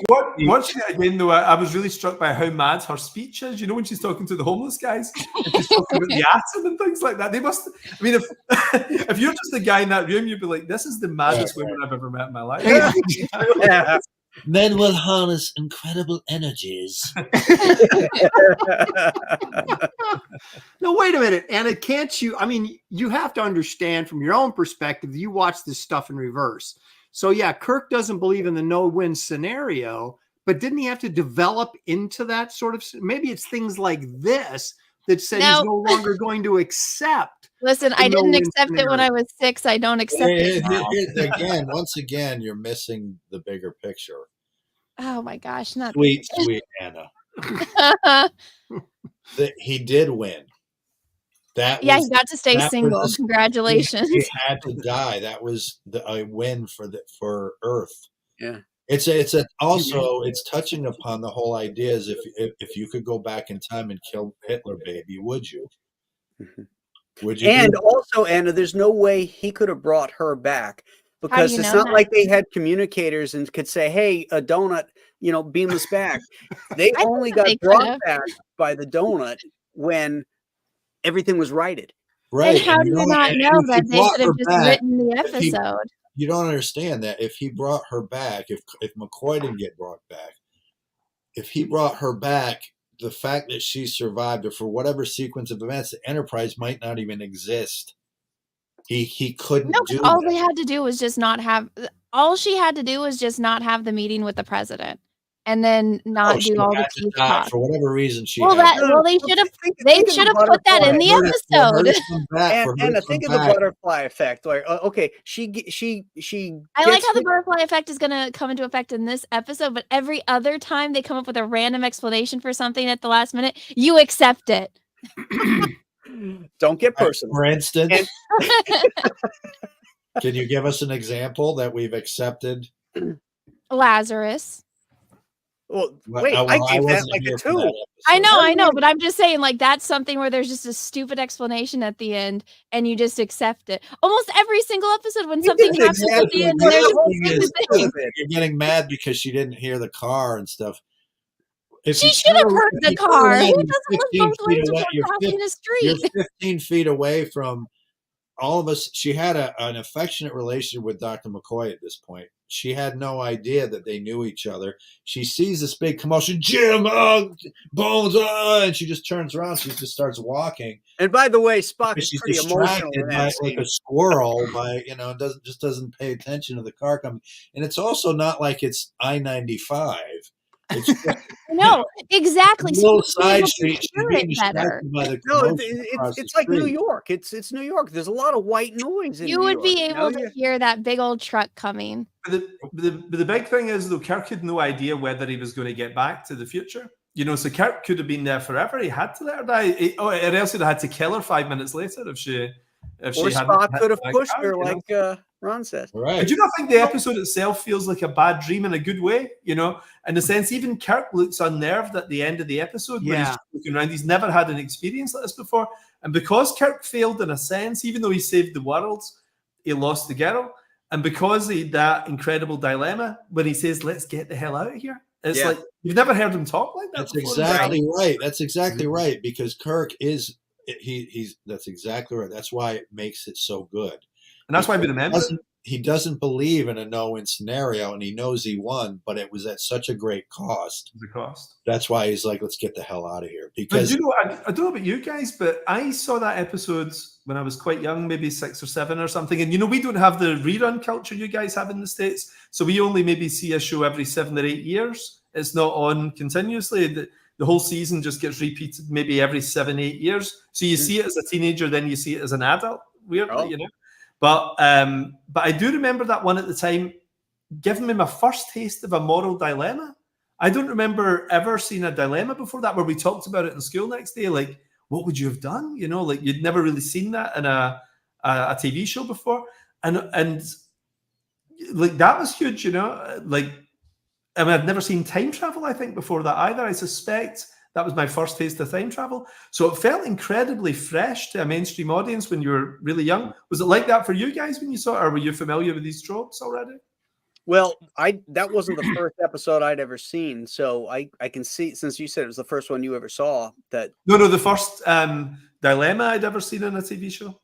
Watching it again, though, I was really struck by how mad her speech is. When she's talking to the homeless guys, and she's talking about the atom and things like that. They must. I mean, if you're just a guy in that room, you'd be like, "This is the maddest woman I've ever met in my life." Yeah. Men will harness incredible energies. No, wait a minute, Anna. Can't you? I mean, you have to understand from your own perspective. You watch this stuff in reverse. So yeah, Kirk doesn't believe in the no-win scenario, but didn't he have to develop into that sort of? Maybe it's things like this that said he's no longer going to accept. Listen, I didn't accept it when I was 6. I don't accept it now. Once again, you're missing the bigger picture. Oh my gosh, not sweet Anna. He did win. He got to stay single. Congratulations. He had to die. That was a win for Earth. Yeah. It's touching upon the whole idea is if you could go back in time and kill Hitler, baby, would you? Mm-hmm. Would you? And also, Anna, there's no way he could have brought her back because it's not like they had communicators and could say, "Hey, a donut, beam us back." They only got brought back by the donut when everything was righted. Right. And how do you not know that they could have just written the episode? You don't understand that if he brought her back, if McCoy didn't get brought back, if he brought her back, the fact that she survived, or for whatever sequence of events, the Enterprise might not even exist. He couldn't No, 'cause do all that. they had to do was just not have. All she had to do was just not have the meeting with the president, and then not She do all the had to teeth die talk. for whatever reason. She Well, had that to. well they Well, should have they think of should the have put that butterfly in the For her episode. to come back, And for her to think come of the back. butterfly effect. Like, okay, she I like gets how the hit- butterfly effect is going to come into effect in this episode, but every other time they come up with a random explanation for something at the last minute, you accept it. Don't get personal. For instance, And- can you give us an example that we've accepted? Lazarus. Well, Well, wait, I gave that wasn't like here a for that 2. I episode. know, but I'm just saying, like, that's something where there's just a stupid explanation at the end, and you just accept it. Almost every single episode, when You something didn't happens accept at the it. end, The there's whole a thing is stupid thing. stupid. You're getting mad because she didn't hear the car and stuff. If She you should have turn- heard if the you turn car. around, Who you're doesn't look 15 both feet ways away- before you're crossing a You're street? 15 feet away from all of us. She had an affectionate relationship with Dr. McCoy at this point. She had no idea that they knew each other. She sees this big commotion, Jim, Bones, and she just turns around. She just starts walking. And by the way, Spock is She's pretty emotional distracted in by that like scene. a squirrel doesn't pay attention to the car coming. And it's also not like it's I-95. It's just No, exactly. a So little you'd be side able to street. She's hear being it better. distracted by the No, commotion across it's the like New street. York. It's New York. There's a lot of white noise in You New would York, be you know? able to hear that big old truck coming. But the big thing is, though, Kirk had no idea whether he was going to get back to the future. You know, so Kirk could have been there forever. He had to let her die. Or else he'd have had to kill her 5 minutes later if she Or hadn't Spock hit could have that pushed car, her, you know? like Ron says. Right. But do you not think the episode itself feels like a bad dream in a good way? You know, in the sense, even Kirk looks unnerved at the end of the episode when Yeah. he's looking around. He's never had an experience like this before. And because Kirk failed in a sense, even though he saved the world, he lost the girl. And because he had that incredible dilemma when he says, let's get the hell out of here. It's Yeah. like, you've never heard him talk like that That's before. exactly right. That's exactly right. Because Kirk is he's that's exactly right. That's why it makes it so good. And that's why we remember it. He doesn't believe in a no-win scenario, and he knows he won, but it was at such a great cost. The cost. That's why he's like, let's get the hell out of here. But Because you know, I don't know about you guys, but I saw that episode when I was quite young, maybe 6 or 7 or something. And you know, we don't have the rerun culture you guys have in the States. So we only maybe see a show every 7 or 8 years. It's not on continuously. The whole season just gets repeated maybe every 7, 8 years. So you see it as a teenager, then you see it as an adult, weirdly, Oh. you know. But I do remember that one at the time giving me my first taste of a moral dilemma. I don't remember ever seeing a dilemma before that where we talked about it in school next day. Like, what would you have done? You know, like you'd never really seen that in a TV show before. And like that was huge, you know. Like, I mean, I'd never seen time travel, I think, before that either. I suspect that was my first taste of time travel. So it felt incredibly fresh to a mainstream audience when you were really young. Was it like that for you guys when you saw it, or were you familiar with these tropes already? Well, that wasn't the first episode I'd ever seen, so I can see, since you said it was the first one you ever saw, that No, the first dilemma I'd ever seen on a TV show.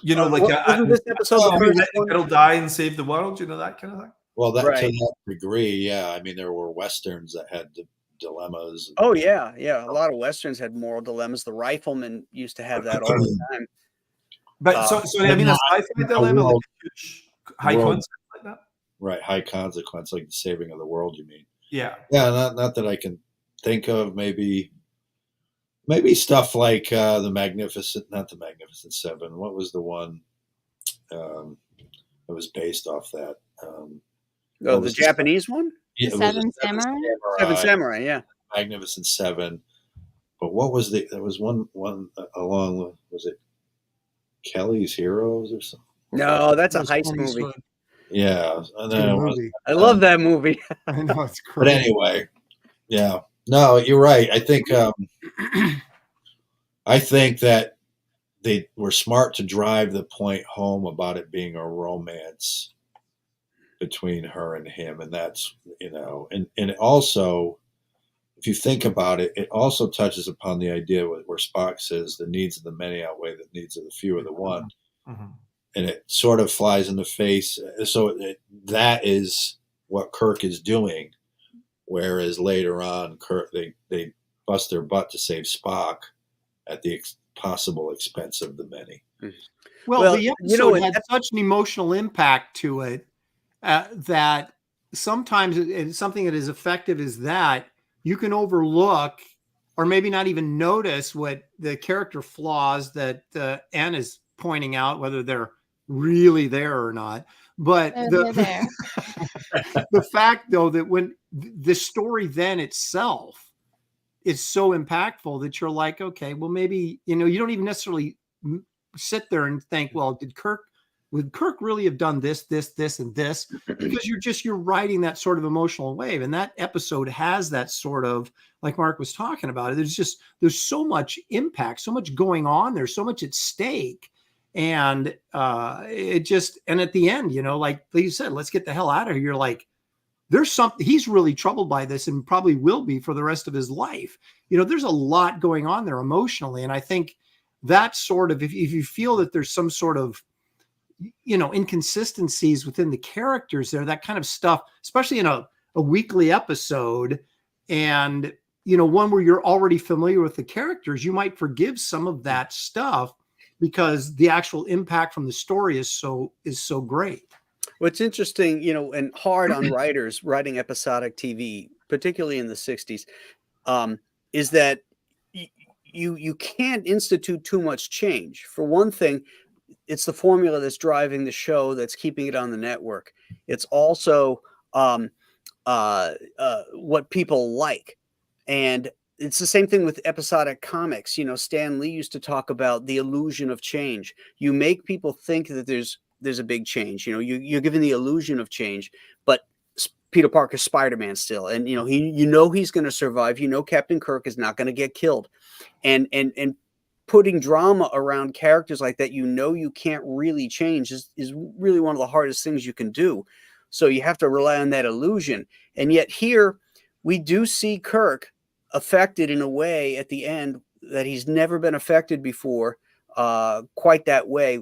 You know, like wasn't this episode the maybe first let the one? girl die and save the world. You know, that kind of thing. well, that to Right. that degree, yeah. I mean, there were westerns that had dilemmas. Oh yeah, yeah. A lot of westerns had moral dilemmas. The Rifleman used to have that all the time. But so I mean, a sci-fi dilemma, like a huge high world. concept like that. Right, high consequence, like the saving of the world. You mean? Yeah. Yeah, not that I can think of. Maybe stuff like not the Magnificent Seven. What was the one that was based off that? Oh, What the was Japanese one? Yeah, The it was Seven Samurai? Seven Samurai, yeah. Magnificent Seven. But what was there was one along with, was it Kelly's Heroes or something? No, that's a That's heist Tony's movie. fun. Yeah, and then Good it was, movie. I love that movie. I know it's but great. anyway, yeah. No, you're right. I think that they were smart to drive the point home about it being a romance between her and him, and that's, you know, and also, if you think about it, it also touches upon the idea where Spock says the needs of the many outweigh the needs of the few or the one. Mm-hmm. And it sort of flies in the face. So that is what Kirk is doing. Whereas later on, Kirk, they bust their butt to save Spock at the possible expense of the many. Well, the you know, episode had such an emotional impact to it that sometimes it's something that is effective as that you can overlook or maybe not even notice what the character flaws that Anne is pointing out, whether they're really there or not. But They're there. the fact, though, that when the story then itself is so impactful that you're like, okay, well, maybe, you don't even necessarily sit there and think, well, would Kirk really have done this, and this? Because you're riding that sort of emotional wave. And that episode has that sort of, like Mark was talking about, there's so much impact, so much going on. There's so much at stake. And and at the end, like you said, let's get the hell out of here. You're like, there's something, he's really troubled by this and probably will be for the rest of his life. There's a lot going on there emotionally. And I think that sort of, if you feel that there's some sort of, inconsistencies within the characters there, that kind of stuff, especially in a weekly episode and, one where you're already familiar with the characters, you might forgive some of that stuff because the actual impact from the story is so great. What's interesting, and hard on writers writing episodic TV, particularly in the 60s, is that you can't institute too much change. For one thing, it's the formula that's driving the show, that's keeping it on the network. It's also what people like. And it's the same thing with episodic comics. Stan Lee used to talk about the illusion of change. You make people think that there's a big change. You're given the illusion of change, but Peter Parker's Spider-Man still, and he's going to survive. Captain Kirk is not going to get killed, and putting drama around characters like that, you can't really change is really one of the hardest things you can do. So you have to rely on that illusion. And yet here we do see Kirk affected in a way at the end that he's never been affected before, quite that way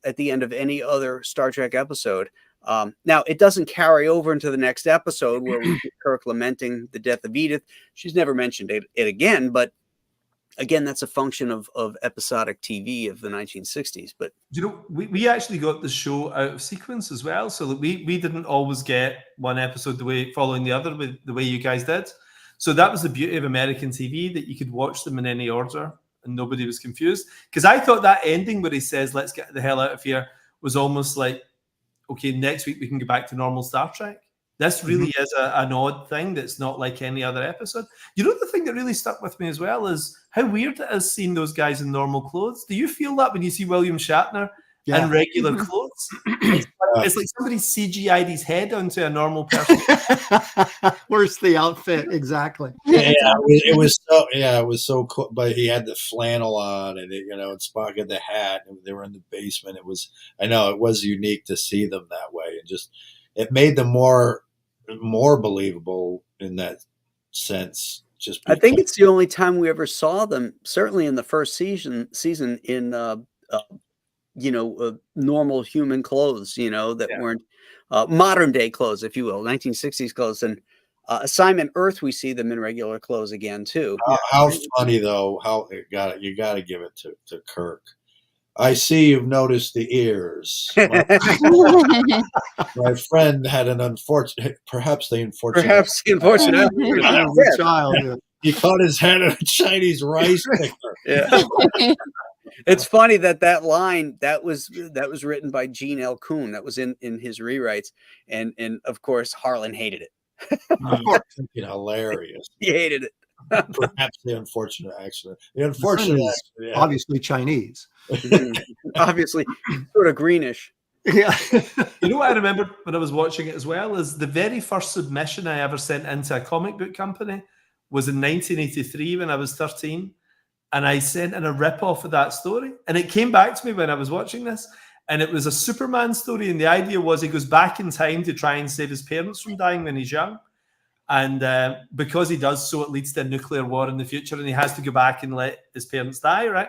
at the end of any other Star Trek episode. Now, it doesn't carry over into the next episode where we see Kirk lamenting the death of Edith. She's never mentioned it again, but again, that's a function of episodic TV of the 1960s. But we actually got the show out of sequence as well, so that we didn't always get one episode the way following the other the way you guys did. So that was the beauty of American TV, that you could watch them in any order and nobody was confused. Because I thought that ending where he says, "Let's get the hell out of here," was almost like, okay, next week we can go back to normal Star Trek. This really is an odd thing that's not like any other episode. The thing that really stuck with me as well is how weird it is seeing those guys in normal clothes. Do you feel that when you see William Shatner in regular clothes? It's like somebody CGI'd his head onto a normal person. Where's the outfit? Exactly. Yeah, it was so cool. But he had the flannel on, and and Spock had the hat, and they were in the basement. I know it was unique to see them that way, and just it made them more believable in that sense. I think it's the only time we ever saw them, certainly in the first season in normal human clothes, that weren't modern day clothes, if you will, 1960s clothes. And Assignment Earth, we see them in regular clothes again too. How funny though! You got to give it to Kirk. I see you've noticed the ears. My friend had perhaps the unfortunate child. He caught his head in a Chinese rice picker. Yeah. It's funny that line that was written by Gene L. Kuhn. That was in his rewrites, and of course Harlan hated it. Hilarious. He hated it. Perhaps the unfortunate accident. The unfortunate accident, obviously Chinese. Obviously, sort of greenish. Yeah. What I remember when I was watching it as well is the very first submission I ever sent into a comic book company was in 1983 when I was 13. And I sent in a rip-off of that story. And it came back to me when I was watching this. And it was a Superman story. And the idea was he goes back in time to try and save his parents from dying when he's young. And because he does so, it leads to a nuclear war in the future. And he has to go back and let his parents die, right?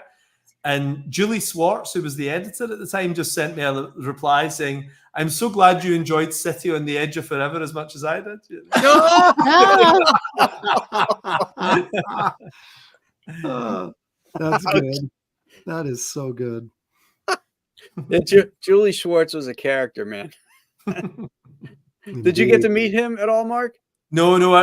And Julie Swartz, who was the editor at the time, just sent me a reply saying, "I'm so glad you enjoyed City on the Edge of Forever as much as I did." That's good. That is so good. Yeah, Julie Schwartz was a character, man. Did you get to meet him at all, Mark? No,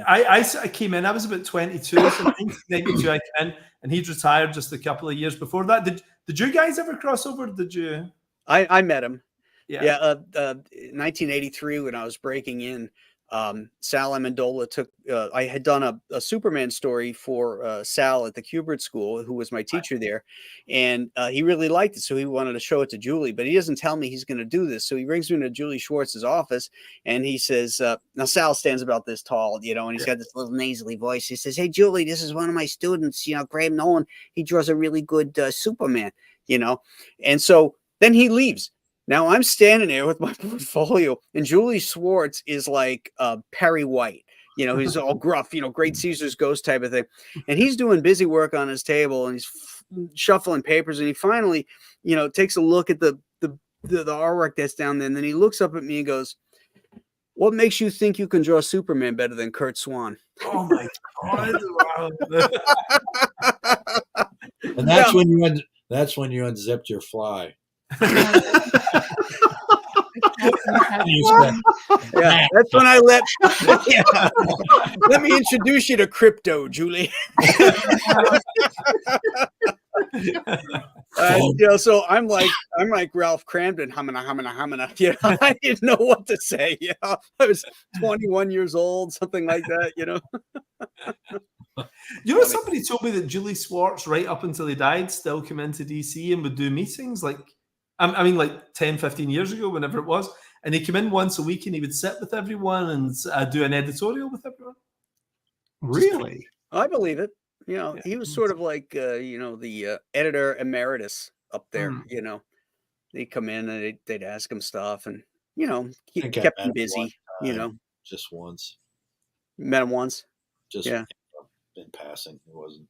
I came in. I was about 22, so 1992 I came in, and he'd retired just a couple of years before that. Did you guys ever cross over? Did you? I met him. Yeah. 1983 when I was breaking in, Sal Amendola took. I had done a Superman story for Sal at the Kubert School, who was my teacher there, and he really liked it, so he wanted to show it to Julie. But he doesn't tell me he's going to do this, so he brings me into Julie Schwartz's office, and he says, "Now Sal stands about this tall, you know, and he's got this little nasally voice. He says, 'Hey Julie, this is one of my students, you know, Graham Nolan. He draws a really good Superman, you know,' and so then he leaves." Now I'm standing there with my portfolio, and Julie Schwartz is like Perry White. You know, he's all gruff, you know, Great Caesar's ghost type of thing. And he's doing busy work on his table, and he's shuffling papers. And he finally, you know, takes a look at the artwork that's down there. And then he looks up at me and goes, "What makes you think you can draw Superman better than Kurt Swan?" Oh my God! Wow. And that's when you unzipped your fly. Yeah, that's when I let me introduce you to crypto, Julie. You know, so I'm like Ralph Cramden, hamina. You know, I didn't know what to say. You know, I was 21 years old, something like that. You know. You know, somebody told me that Julie Schwartz, right up until he died, still came into DC and would do meetings like. I mean, like 10, 15 years ago, whenever it was. And he came in once a week and he would sit with everyone and do an editorial with everyone. Really? I believe it. You know, he was sort of like, you know, the editor emeritus up there. You know, they'd come in and they'd ask him stuff and, you know, he kept him busy, you know. Just once. Met him once? Just in passing. It wasn't.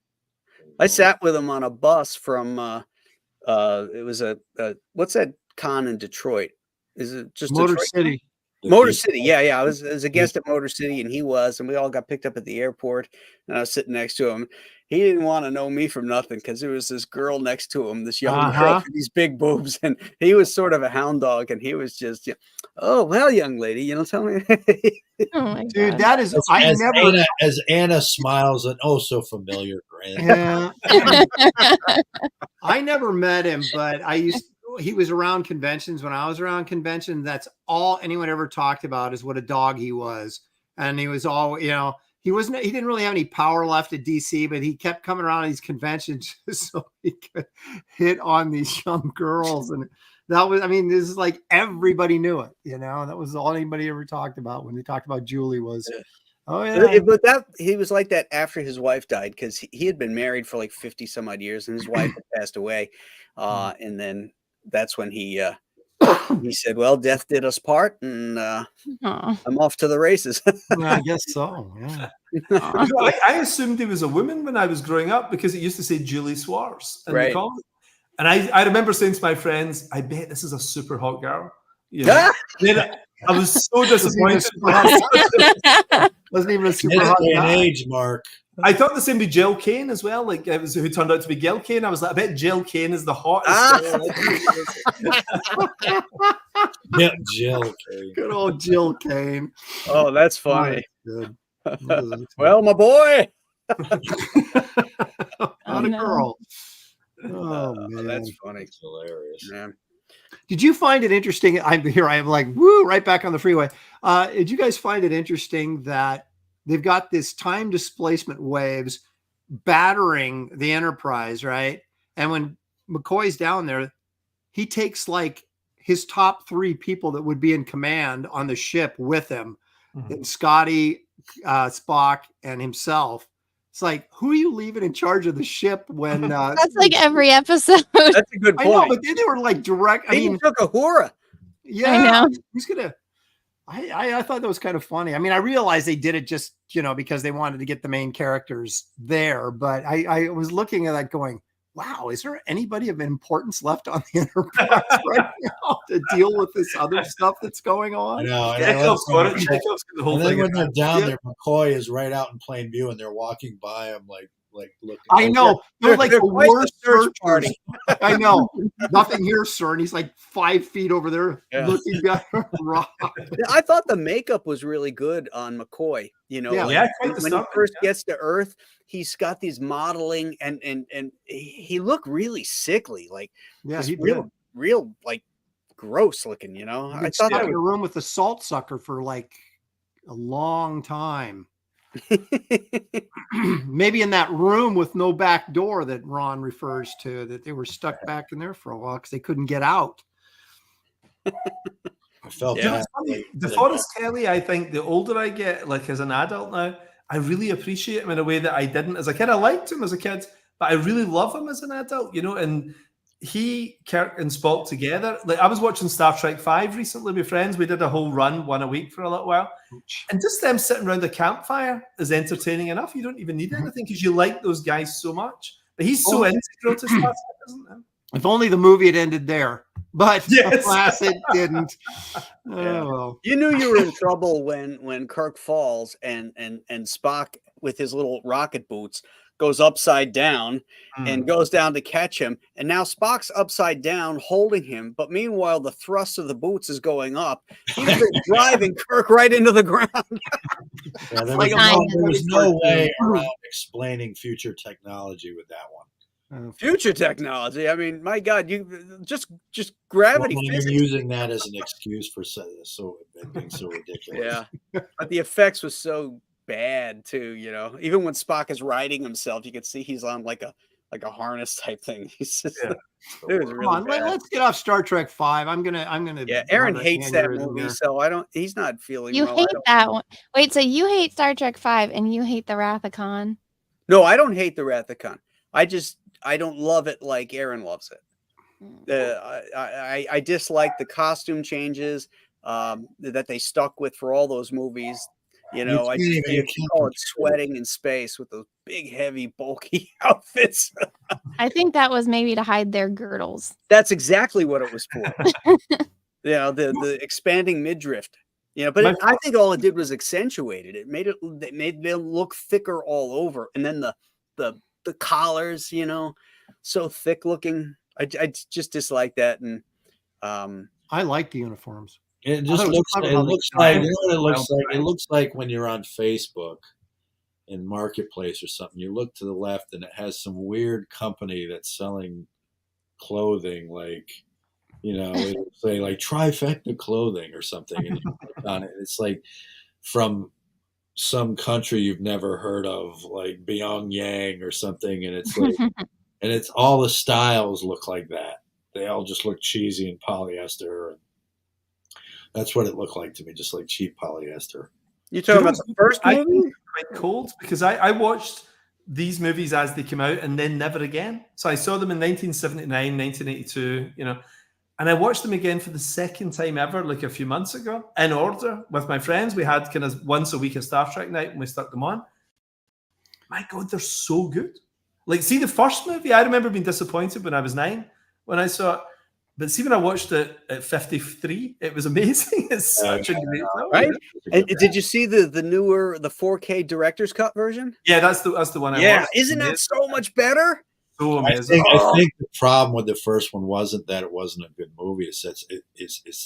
I sat with him on a bus from... it was what's that con in Detroit? Is it just Motor Detroit? City? Motor City, yeah. I was as a guest at Motor City, and he was, and we all got picked up at the airport. And I was sitting next to him. He didn't want to know me from nothing because there was this girl next to him, this young girl with these big boobs, and he was sort of a hound dog, and he was just, "Oh well, young lady, you know, tell me." Oh my Dude, God. that is as Anna smiles an oh so familiar grin. Yeah. I never met him, but he was around conventions when I was around conventions. That's all anyone ever talked about is what a dog he was. And he was all, you know, he didn't really have any power left at DC, but he kept coming around to these conventions just so he could hit on these young girls. And that was, I mean, this is like everybody knew it, you know, that was all anybody ever talked about when they talked about Julie was, oh yeah. But he was like that after his wife died because he had been married for like 50 some odd years and his wife had passed away. And then that's when he said, "Well, death did us part, and I'm off to the races." I guess so. Yeah. I assumed he was a woman when I was growing up because it used to say Julie Schwartz in the comic. And I remember saying to my friends, "I bet this is a super hot girl." You know? I was so disappointed. Wasn't even a super hot guy. Age, Mark. I thought the same with Jill Kane as well. Like it was who turned out to be Gil Kane. I was like, I bet Jill Kane is the hottest. Yeah, Jill Kane. Good old Jill Kane. Oh, that's funny. Good. Well, my boy. Not a girl. Oh man, that's funny. It's hilarious. Man. Did you find it interesting? I am like, woo, right back on the freeway. Did you guys find it interesting that they've got this time displacement waves battering the Enterprise, right? And when McCoy's down there, he takes like his top 3 people that would be in command on the ship with him, and Scotty, Spock, and himself. It's like, who are you leaving in charge of the ship when that's like every episode? That's a good point. I know, but then they were like direct. I mean, took a Uhura. Yeah, I know. He's gonna. I thought that was kind of funny. I mean, I realized they did it just, you know, because they wanted to get the main characters there. But I was looking at that going, wow, is there anybody of importance left on the Enterprise right now to deal with this other stuff that's going on? I know. And then when they're down there, McCoy is right out in plain view, and they're walking by him like like looking. I know. They're like They're the quite the worst search searchers. party. I know. Nothing here, sir. And he's like 5 feet over there Yeah. looking down Rob. Yeah, I thought the makeup was really good on McCoy. You know, Yeah. like, Yeah, quite when he disturbing, first yeah. gets to Earth, he's got these modeling, and he looked really sickly, like Yeah, just he did. real like gross looking. You know, He'd I been thought stuck that in a room with the salt sucker for like a long time. Maybe in that room with no back door that Ron refers to, that they were stuck back in there for a while because they couldn't get out. I felt Yeah. You know, bad. it's funny. Like, DeForest Kelly, I think the older I get, like as an adult now, I really appreciate him in a way that I didn't as a kid. I liked him as a kid, but I really love him as an adult, you know, and he, Kirk, and Spock together. Like I was watching Star Trek 5 recently with friends. We did a whole run, one a week for a little while. And just them sitting around a campfire is entertaining enough. You don't even need anything because you like those guys so much. But he's so integral to Star Trek, isn't he? If only the movie had ended there, but Yes. alas, it didn't. Oh, Yeah. well. You knew you were in trouble when Kirk falls and Spock with his little rocket boots goes upside down and goes down to catch him, and now Spock's upside down holding him, but meanwhile the thrust of the boots is going up. He's been driving Kirk right into the ground. yeah, there like was a no way around explaining future technology with that one. Future technology. I mean, my God, you just gravity Well, you're physics. using that as an excuse for so it being so ridiculous. Yeah, but the effects was so bad too. You know, even when Spock is riding himself, you could see he's on like a harness type thing. He's just, Yeah. it was Come really on, bad. let's get off Star Trek 5. I'm gonna. Yeah, Aaron have a hates that aneurysm movie, here. so I don't. He's not feeling. You well. hate that one. Wait, so you hate Star Trek 5 and you hate the Wrath of Khan? No, I don't hate the Wrath of Khan. I don't love it like Aaron loves it. I dislike the costume changes that they stuck with for all those movies. You know, you they can't call it control sweating in space with those big, heavy, bulky outfits. I think that was maybe to hide their girdles. That's exactly what it was for. You know, the expanding midriff. You know, but I think all it did was accentuate it. It made them look thicker all over, and then the collars, you know, so thick looking. I just dislike that, and I like the uniforms. It I just thought it was looks. clever It how they looks designed like you know what it looks Well, like. It looks like when you're on Facebook in Marketplace or something. You look to the left and it has some weird company that's selling clothing, like it'll say like Trifecta Clothing or something, and you click on it. It's like from some country you've never heard of, like Pyongyang or something, and it's like, and it's all the styles look like that. They all just look cheesy and polyester. And that's what it looked like to me, just like cheap polyester. you talking about the first I movie? think it's quite cold because I watched these movies as they came out and then never again. So I saw them in 1979, 1982, and I watched them again for the second time ever, like a few months ago, in order with my friends. We had kind of once a week a Star Trek night and we stuck them on. My God, they're so good. Like, see the first movie, I remember being disappointed when I was 9 when I saw it. But see, when I watched it at 53, it was amazing. It's such a great film. Right? And did you see the newer 4K director's cut version? Yeah, that's the one I Yeah, watched. isn't that so much better? So I amazing. think the problem with the first one wasn't that it wasn't a good movie. It's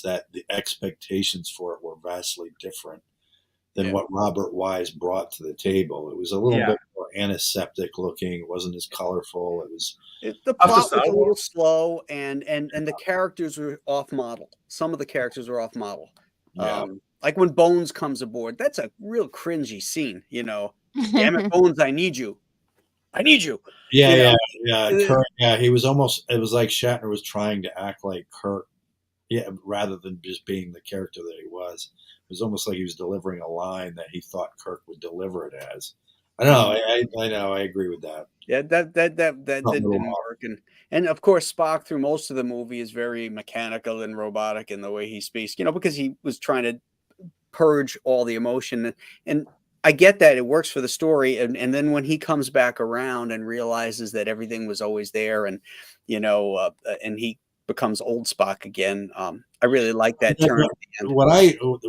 that the expectations for it were vastly different than what Robert Wise brought to the table. It was a little bit more antiseptic looking. It wasn't as colorful. The plot was a little slow, and the characters were off model. Some of the characters were off model. Yeah. Like when Bones comes aboard, that's a real cringy scene. Damn it, Bones, I need you. I need you. Yeah. Kirk, he was almost. It was like Shatner was trying to act like Kirk, rather than just being the character that he was. It was almost like he was delivering a line that he thought Kirk would deliver it as. I don't know. I know. I agree with that. Yeah, that didn't work, and of course Spock through most of the movie is very mechanical and robotic in the way he speaks. Because he was trying to purge all the emotion, and I get that it works for the story, and then when he comes back around and realizes that everything was always there, and and he becomes old Spock again. I really like that turn. At the end.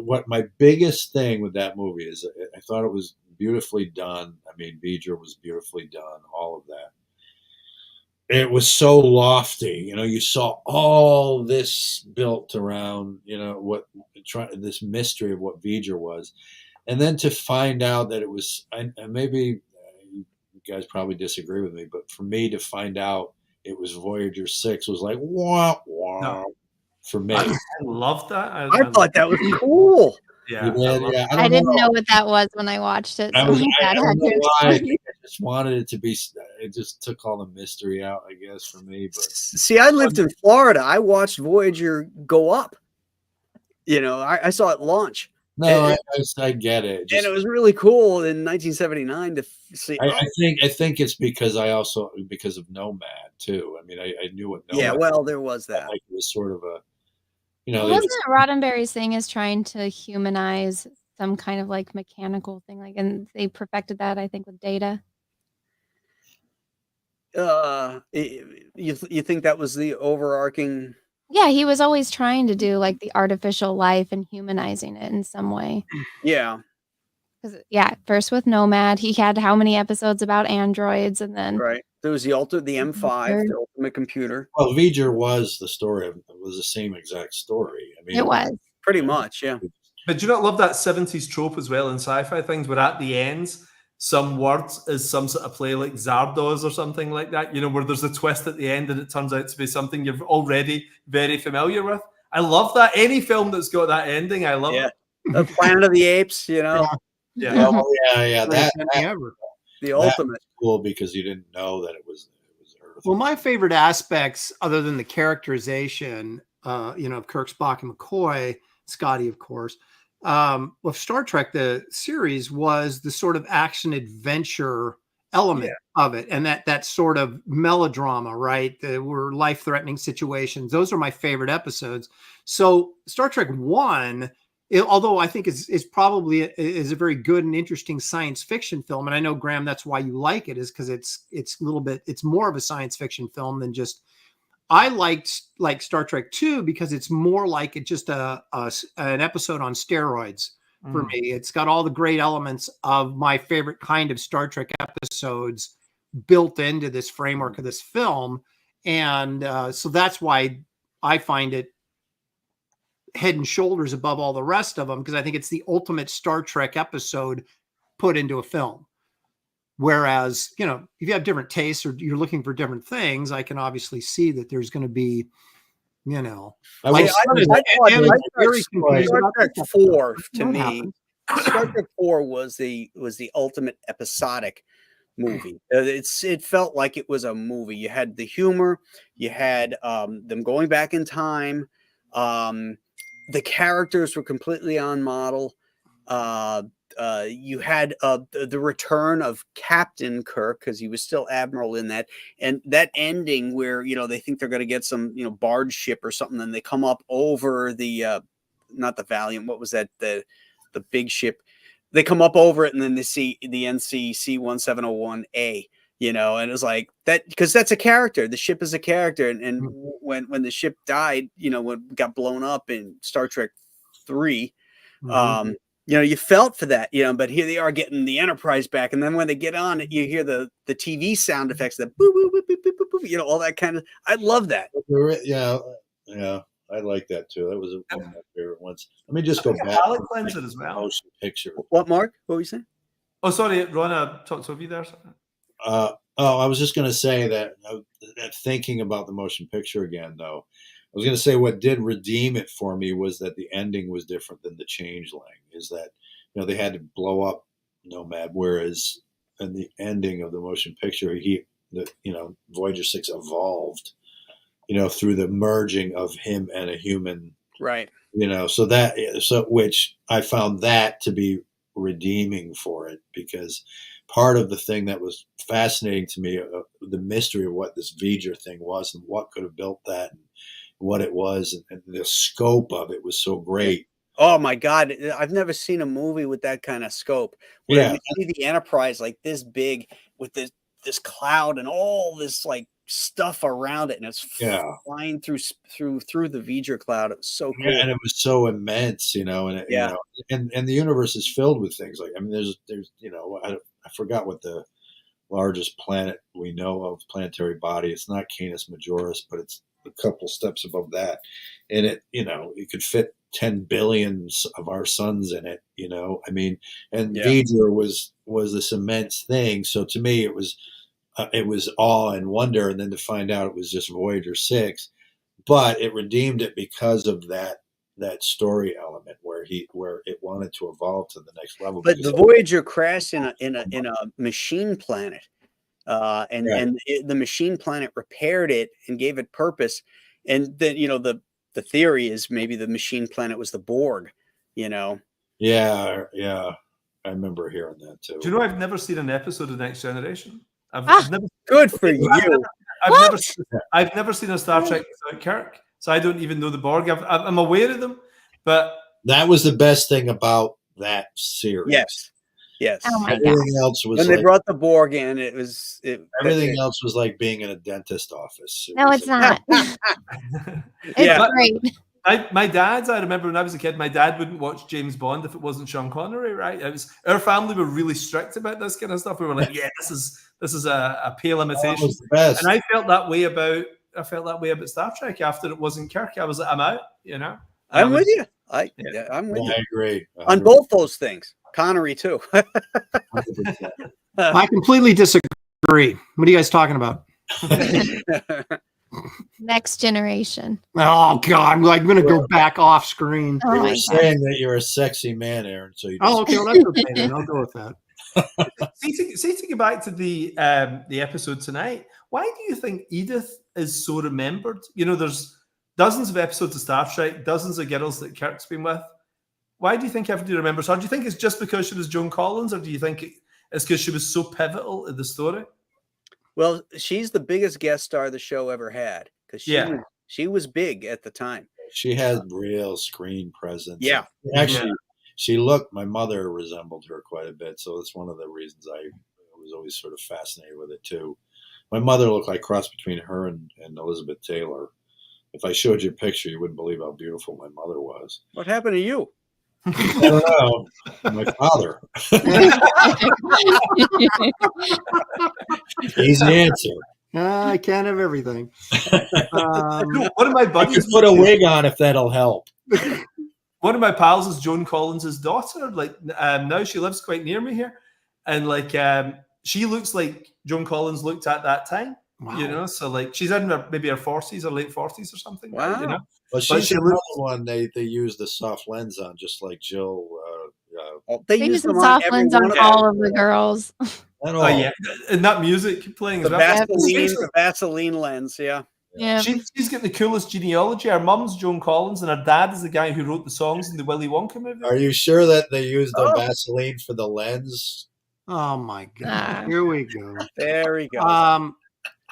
What my biggest thing with that movie is I thought it was beautifully done. I mean, V'ger was beautifully done, all of that. It was so lofty, you saw all this built around, this mystery of what V'ger was. And then to find out that it was, and maybe you guys probably disagree with me, but for me to find out it was Voyager 6 was like, wah, wah, for me. I loved that. I thought that was cool. Yeah, Yeah, I didn't know what that was when I watched it. So my I dad don't had know to why. I explain. think I just wanted it to be. It just took all the mystery out, I guess, for me. But See, I lived in Florida. I watched Voyager go up. I saw it launch. no, I get it. And it was really cool in 1979 to see. I think it's because because of Nomad too. I mean, I knew what Nomad. Yeah, well, there was that. Like it was sort of a, Wasn't Roddenberry's thing is trying to humanize some kind of like mechanical thing, and they perfected that, I think, with Data. You think that was the overarching? Yeah, he was always trying to do like the artificial life and humanizing it in some way. Yeah. Because first with Nomad, he had how many episodes about androids, and then Right. There was the M5, the ultimate computer. Well, V'ger was the story. It was the same exact story. I mean, it was pretty much, yeah. But do you not love that 70s trope as well in sci-fi things, where at the ends some words is some sort of play like Zardoz or something like that, where there's a twist at the end and it turns out to be something you're already very familiar with. I love that. Any film that's got that ending, I love it. The Planet of the Apes, Yeah. The ultimate. Cool because you didn't know that it was Earth. Well, my favorite aspects, other than the characterization, of Kirk, Spock, and McCoy, Scotty, of course, with Star Trek, the series, was the sort of action adventure element of it, and that sort of melodrama, right? There were life-threatening situations. Those are my favorite episodes. So Star Trek 1, although I think is probably is a very good and interesting science fiction film, and I know, Graham, that's why you like it, is because it's more of a science fiction film than just. I liked Star Trek 2 because it's more like it just an episode on steroids for me. It's got all the great elements of my favorite kind of Star Trek episodes built into this framework of this film, and so that's why I find it head and shoulders above all the rest of them, because I think it's the ultimate Star Trek episode put into a film. Whereas, if you have different tastes or you're looking for different things, I can obviously see that there's going to be, Star Trek 4 to me. Star Trek 4 was the ultimate episodic movie. It felt like it was a movie. You had the humor, you had them going back in time. The characters were completely on model. You had the return of Captain Kirk, because he was still Admiral in that, and that ending where they think they're going to get some barge ship or something, and they come up over the not the Valiant, what was that, the big ship, they come up over it, and then they see the NC C-1701A, and it's like that, because that's a character. The ship is a character, and when the ship died, when it got blown up in Star Trek 3, you felt for that, but here they are getting the Enterprise back, and then when they get on it, you hear the TV sound effects, that boop, boop, boop, boop, boop, boop, all that kind of. I love that. Yeah, I like that too. That was one of my favorite ones. Let me just go back. Alex likes it as well. Motion picture. What, Mark? What were you saying? Oh, sorry, Ron, talked over you there. I was just going to say that thinking about the motion picture again, though, I was going to say what did redeem it for me was that the ending was different than the Changeling. Is that they had to blow up Nomad, whereas in the ending of the motion picture, Voyager 6 evolved, through the merging of him and a human, right? Which I found that to be redeeming for it, because part of the thing that was fascinating to me, the mystery of what this V'ger thing was and what could have built that, and what it was, and the scope of it was so great. Oh my God, I've never seen a movie with that kind of scope. Where you see the Enterprise like this big with this cloud and all this like stuff around it, and it's flying through the V'ger cloud. It was so cool, and it was so immense, and the universe is filled with things like, I mean, there's I forgot what the largest planet we know of, planetary body. It's not Canis Majoris, but it's a couple steps above that. And it, it could fit 10 billions of our suns in it, I mean, and V'ger was this immense thing. So to me, it was awe and wonder. And then to find out it was just Voyager 6, but it redeemed it because of that story element where it wanted to evolve to the next level. But the Voyager crashed in a machine planet, and the machine planet repaired it and gave it purpose. And then the theory is maybe the machine planet was the Borg. Yeah, I remember hearing that too. Do you know I've never seen an episode of Next Generation? I've never. Good for you. I've never seen a Star Trek without Kirk, so I don't even know the Borg. I'm aware of them, but that was the best thing about that series. Yes. Oh my God. Everything else was when they brought the Borg in, everything else was like being in a dentist office. No, it's not. It's great. My dad's, I remember when I was a kid, my dad wouldn't watch James Bond if it wasn't Sean Connery, right? Our family were really strict about this kind of stuff. We were like, yeah, this is a pale imitation. That was the best. And I felt that way about Star Trek after it wasn't Kirk. I was like, I'm out, I'm with you. I'm with you. I agree. On both those things. Connery too. I completely disagree. What are you guys talking about? Next Generation. Oh God, I'm going to go back off screen. Oh You my were God. saying that you're a sexy man, Aaron. So you Okay, well that's okay. Then I'll go with that. See, to get back to the episode tonight, why do you think Edith is so remembered? There's dozens of episodes of Star Trek, dozens of girls that Kirk's been with. Why do you think everybody remembers her? Do you think it's just because she was Joan Collins, or do you think it's because she was so pivotal in the story? Well, she's the biggest guest star the show ever had because she was big at the time. She had real screen presence. Yeah. Actually, my mother resembled her quite a bit. So that's one of the reasons I was always sort of fascinated with it too. My mother looked like a cross between her and Elizabeth Taylor. If I showed you a picture, you wouldn't believe how beautiful my mother was. What happened to you? I don't know. My father. Easy answer. I can't have everything. One of my I buddies could put a wig on if that'll help. One of my pals is Joan Collins' daughter. Now she lives quite near me here, and she looks like Joan Collins looked at that time. Wow. So she's in maybe her 40s or late 40s or something. Wow. Well, she's another one they used the soft lens on, just like Jill. They They used use the them on soft every lens one on of all of the girls. Oh yeah, and that music playing. the as well. Vaseline lens. Yeah. Yeah. She's getting the coolest genealogy. Her mum's Joan Collins, and her dad is the guy who wrote the songs in the Willy Wonka movie. Are you sure that they used the Vaseline for the lens? Oh my God. Here we go. There we go.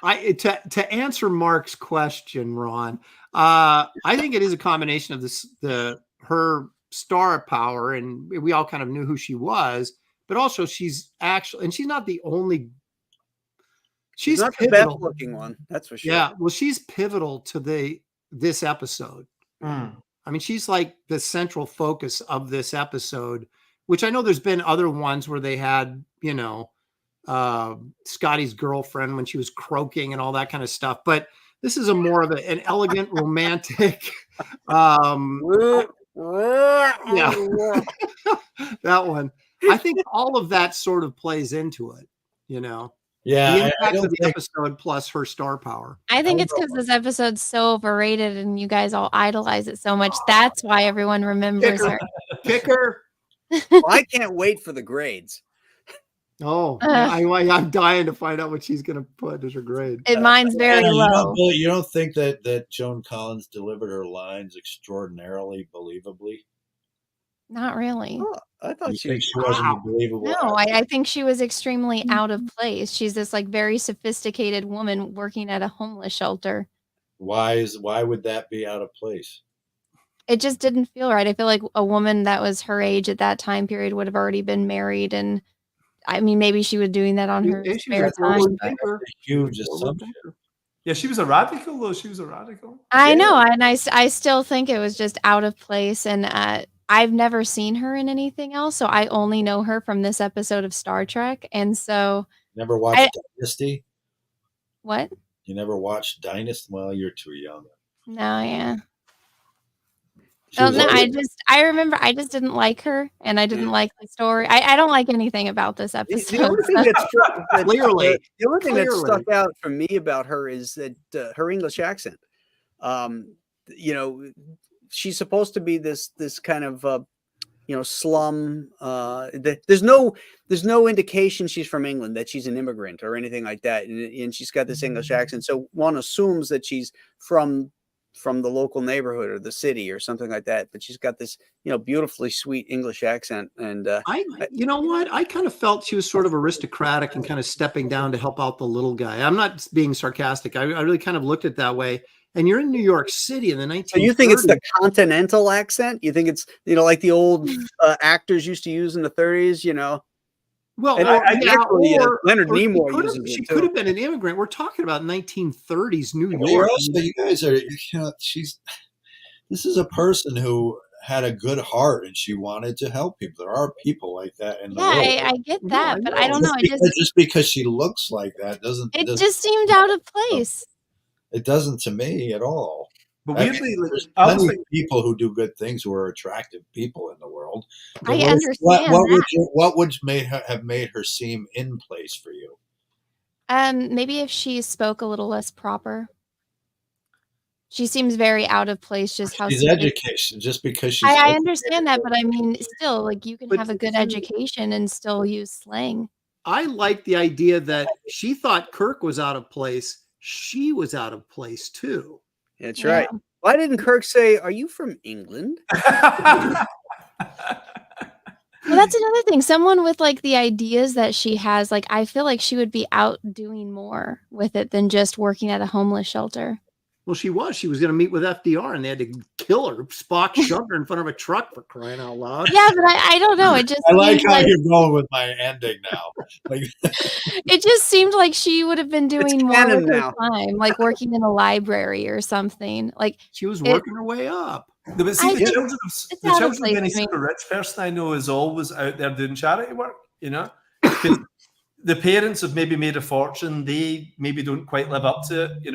To answer Mark's question, Ron, I think it is a combination of her star power, and we all kind of knew who she was, but also she's actually, and she's not the only. She's not pivotal. the best looking one, that's for sure. Yeah, well, she's pivotal to this episode. I mean, she's like the central focus of this episode, which I know there's been other ones where they had, Scotty's girlfriend when she was croaking and all that kind of stuff. But this is more of an elegant, romantic. Yeah, that one. I think all of that sort of plays into it, Yeah, the impact of the episode plus her star power. I think it's because this episode's so overrated and you guys all idolize it so much. That's why everyone remembers her. Kicker. Well, I can't wait for the grades. Oh, I'm dying to find out what she's going to put as her grade. Mine's very low. You don't think that Joan Collins delivered her lines extraordinarily believably? Not really. Oh, I thought she wasn't a believable. No, I think she was extremely out of place. She's this very sophisticated woman working at a homeless shelter. Why would that be out of place? It just didn't feel right. I feel like a woman that was her age at that time period would have already been married, and I mean, maybe she was doing that on her spare time. Huge assumption. Yeah, she was a radical, though. She was a radical. I know, and I still think it was just out of place, and I've never seen her in anything else, so I only know her from this episode of Star Trek. And so Never watched Dynasty? what? You never watched Dynasty? Well, you're too young. No, yeah. She Oh was no, always- I remember I just didn't like her and I didn't like the story. I don't like anything about this The episode. only thing that Clearly. the only thing that Clearly. stuck out for me about her is that her English accent. You know, she's supposed to be this kind of slum. There's no indication she's from England, that she's an immigrant or anything like that, and she's got this English accent. So one assumes that she's from the local neighborhood or the city or something like that. But she's got this beautifully sweet English accent, and You know what? I kind of felt she was sort of aristocratic and kind of stepping down to help out the little guy. I'm not being sarcastic. I really kind of looked at it that way. And you're in New York City in the 1930s. So you think it's the continental accent? You think it's like the old actors used to use in the 30s? Well, And actually, Leonard Nimoy uses it she too. could have been an immigrant. We're talking about 1930s New Well, York. you guys are, this is a person who had a good heart and she wanted to help people. There are people like that in the world. I get that, I but know. I don't know. Just because she looks like that doesn't. It just seemed out of place. It doesn't to me at all. But I mean, weirdly, there's I was plenty thinking, of people who do good things who are attractive people in the world. I What- understand What would have made her seem in place for you? Maybe if she spoke a little less proper. She seems very out of place. Just how She's education, just because she's. I understand that, but I mean, still, like you can But have a good see- education and still use slang. I like the idea that she thought Kirk was out of place. She was out of place too. That's Yeah. right. Why didn't Kirk say, "Are you from England?" Well, that's another thing. Someone with like the ideas that she has, like I feel like she would be out doing more with it than just working at a homeless shelter. Well, she was. She was going to meet with FDR, and they had to kill her. Spock shoved her in front of a truck, for crying out loud. Yeah, but I don't know. It just I like seemed how like, you're going with my ending now. Like, it just seemed like she would have been doing more canon with her now. time, like working in a library or something. Like She was It- working her way up. No, but see, I the think children it's of, the out of children place of any to me. super rich person I know is always out there doing charity work, 'Cause the parents have maybe made a fortune. They maybe don't quite live up to it,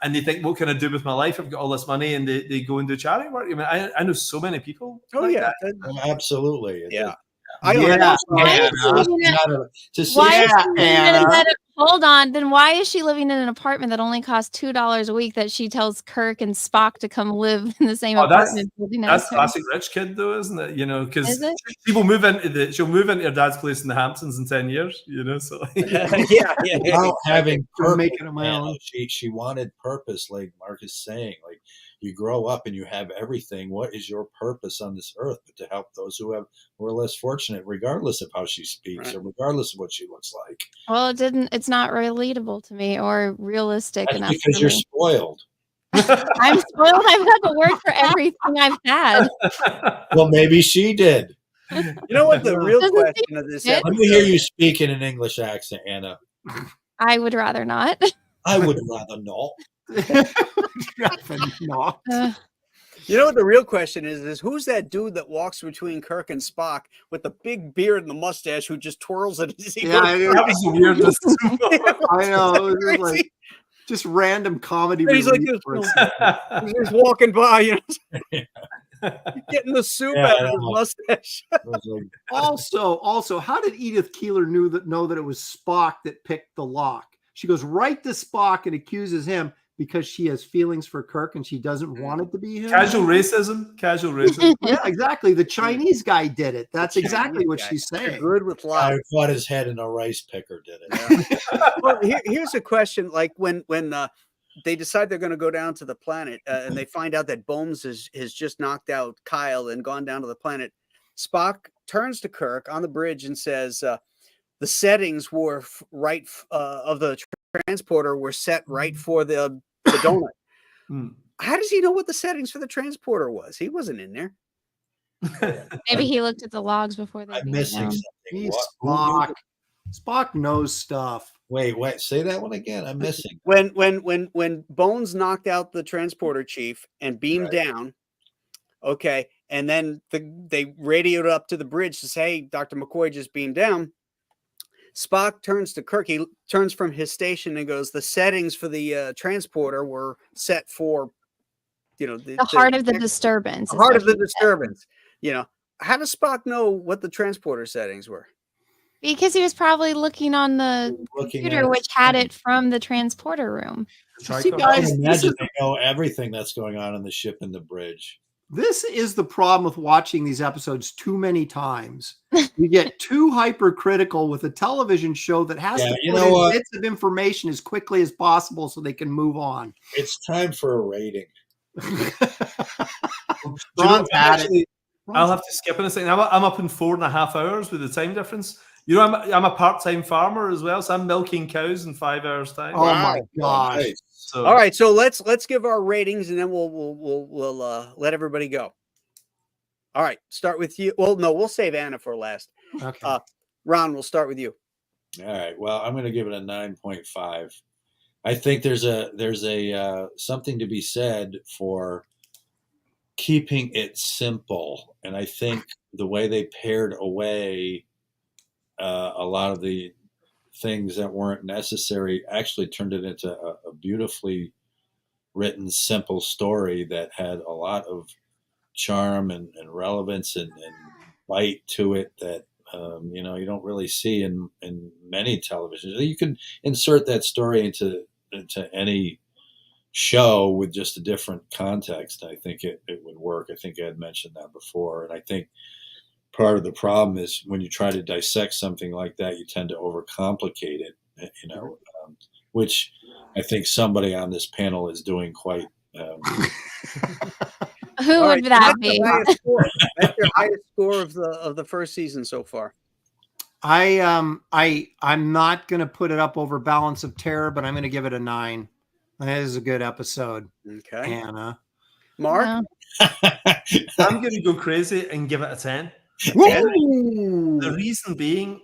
and they think, what can I do with my life? I've got all this money, and they go and do charity work. I mean, I know so many people. Oh like yeah, that. absolutely. yeah. Why is she living in- To see Why is she living in Anna. that? Hold on. Then why is she living in an apartment that only costs $2 a week that she tells Kirk and Spock to come live in the same Oh, that's- apartment building That's as her? classic rich kid, though, isn't it? Because Is it? she'll move into her dad's place in the Hamptons in 10 years. So yeah. without having I'm purpose, making it my Anna, own. she wanted purpose, like Mark is saying. Like, you grow up and you have everything. What is your purpose on this earth but to help those who are less fortunate, regardless of how she speaks Right. or regardless of what she looks like? Well, it's not relatable to me or realistic That's enough because for you're me. spoiled. I'm spoiled. I've had to work for everything I've had. Well, maybe she did. You know what the real Doesn't question of this it? Let me hear you speak in an English accent, Anna. I would rather not. I would rather not. No. You know what the real question is who's that dude that walks between Kirk and Spock with the big beard and the mustache who just twirls it as he Yeah, I goes? know. that was the weirdest. I know. It was just Crazy. like just random comedy. And he's like relief this, for a second. he's just walking by, getting the soup Yeah, out I of his know. mustache. I was like, Also, how did Edith Keeler know that it was Spock that picked the lock? She goes right to Spock and accuses him because she has feelings for Kirk and she doesn't want it to be him. Casual racism. Yeah, exactly. The Chinese guy did it. That's exactly what Guy. she's saying. Good with I love. thought his head in a rice picker did it. Well, here's a question: like when they decide they're going to go down to the planet, and they find out that Bones has just knocked out Kyle and gone down to the planet, Spock turns to Kirk on the bridge and says, "The settings were of the transporter were set right for the donut." Hmm. How does he know what the settings for the transporter was? He wasn't in there. Maybe he looked at the logs before they I'm beat missing down. something. He's What? Spock. Spock knows stuff. Wait, say that one again. I'm missing. When Bones knocked out the transporter chief and beamed down, okay, And then they radioed up to the bridge to say, hey, Dr. McCoy just beamed down. Spock turns to Kirk. He turns from his station and goes, the settings for the transporter were set for, The heart of the disturbance. The is heart what of the he said. disturbance. How does Spock know what the transporter settings were? Because he was probably looking on the computer, which had it from the transporter room. See, I guys, imagine they know everything that's going on in the ship and the bridge. this is the problem with watching these episodes too many times. You get too hypercritical with a television show that has to put in bits of information as quickly as possible so they can move on. It's time for a rating. I'll have to skip in a second. I'm up in 4.5 hours with the time difference. I'm a part-time farmer as well, so I'm milking cows in 5 hours time. Oh my gosh! Nice. So, All right, so let's give our ratings, and then we'll let everybody go. All right, start with you. Well, no, we'll save Anna for last. Okay. Ron, we'll start with you. All right. Well, I'm going to give it a 9.5. I think there's a something to be said for keeping it simple, and I think the way they pared away a lot of the things that weren't necessary actually turned it into a beautifully written, simple story that had a lot of charm and relevance and bite to it that you don't really see in many televisions. You can insert that story into any show with just a different context. I think it would work. I think I had mentioned that before, and I think part of the problem is when you try to dissect something like that, you tend to overcomplicate it, which I think somebody on this panel is doing quite. Who would that be? That's your highest score of the first season so far. I'm not going to put it up over Balance of Terror, but I'm going to give it a 9. That is a good episode. Okay, Anna. Mark. No. I'm going to go crazy and give it a 10. Woo! The reason being,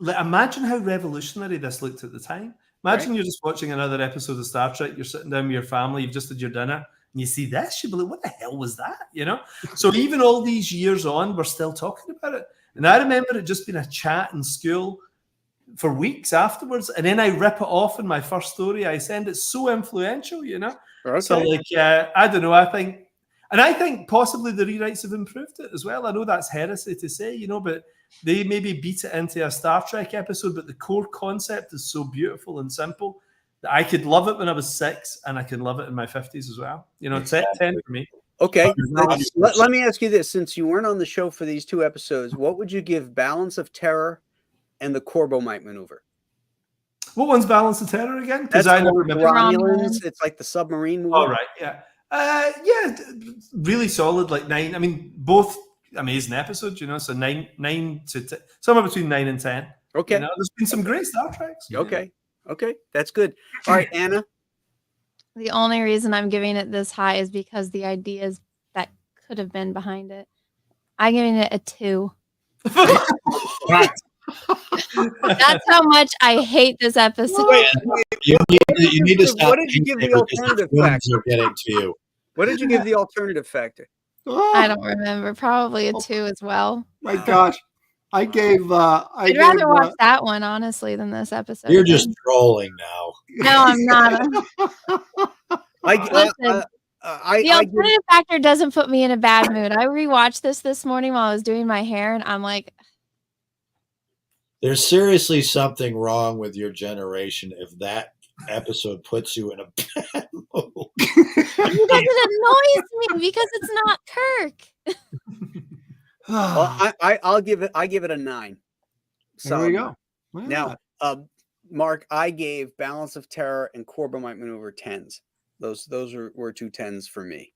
imagine how revolutionary this looked at the time. Imagine you're just watching another episode of Star Trek. You're sitting down with your family. You've just had your dinner, and you see this. You'd be like, "What the hell was that?" So even all these years on, we're still talking about it. And I remember it just being a chat in school for weeks afterwards, and then I rip it off in my first story I send. It's so influential, Okay. So I don't know. I think possibly the rewrites have improved it as well. I know that's heresy to say, but they maybe beat it into a Star Trek episode, but the core concept is so beautiful and simple that I could love it when I was 6 and I can love it in my 50s as well. 10 for me. Okay, let me ask you this. Since you weren't on the show for these 2 episodes, what would you give Balance of Terror and the Corbomite Maneuver? What one's Balance of Terror again? Because I never remember. Romulans. It's like the submarine movie. All right, yeah. Really solid, like 9. I mean, both amazing episodes, so 9 to 10, somewhere between 9 and 10. Okay. There's been some great Star Treks. Okay. That's good. All right, Anna. The only reason I'm giving it this high is because the ideas that could have been behind it. I'm giving it a 2. That's how much I hate this episode. You need to stop. What did you give the alternative factor? Getting to you. What did you give the alternative factor? I don't remember. Probably a 2 as well. My gosh. I'd rather watch that one, honestly, than this episode. You're just trolling now. No, I'm not. Listen, the alternative factor doesn't put me in a bad mood. I rewatched this morning while I was doing my hair, and I'm like, there's seriously something wrong with your generation if that episode puts you in a bad mood. Because it annoys me because it's not Kirk. Well, I give it a 9. There we go. Now, Mark, I gave Balance of Terror and Corbomite Maneuver 10s. Those were 2 10s for me.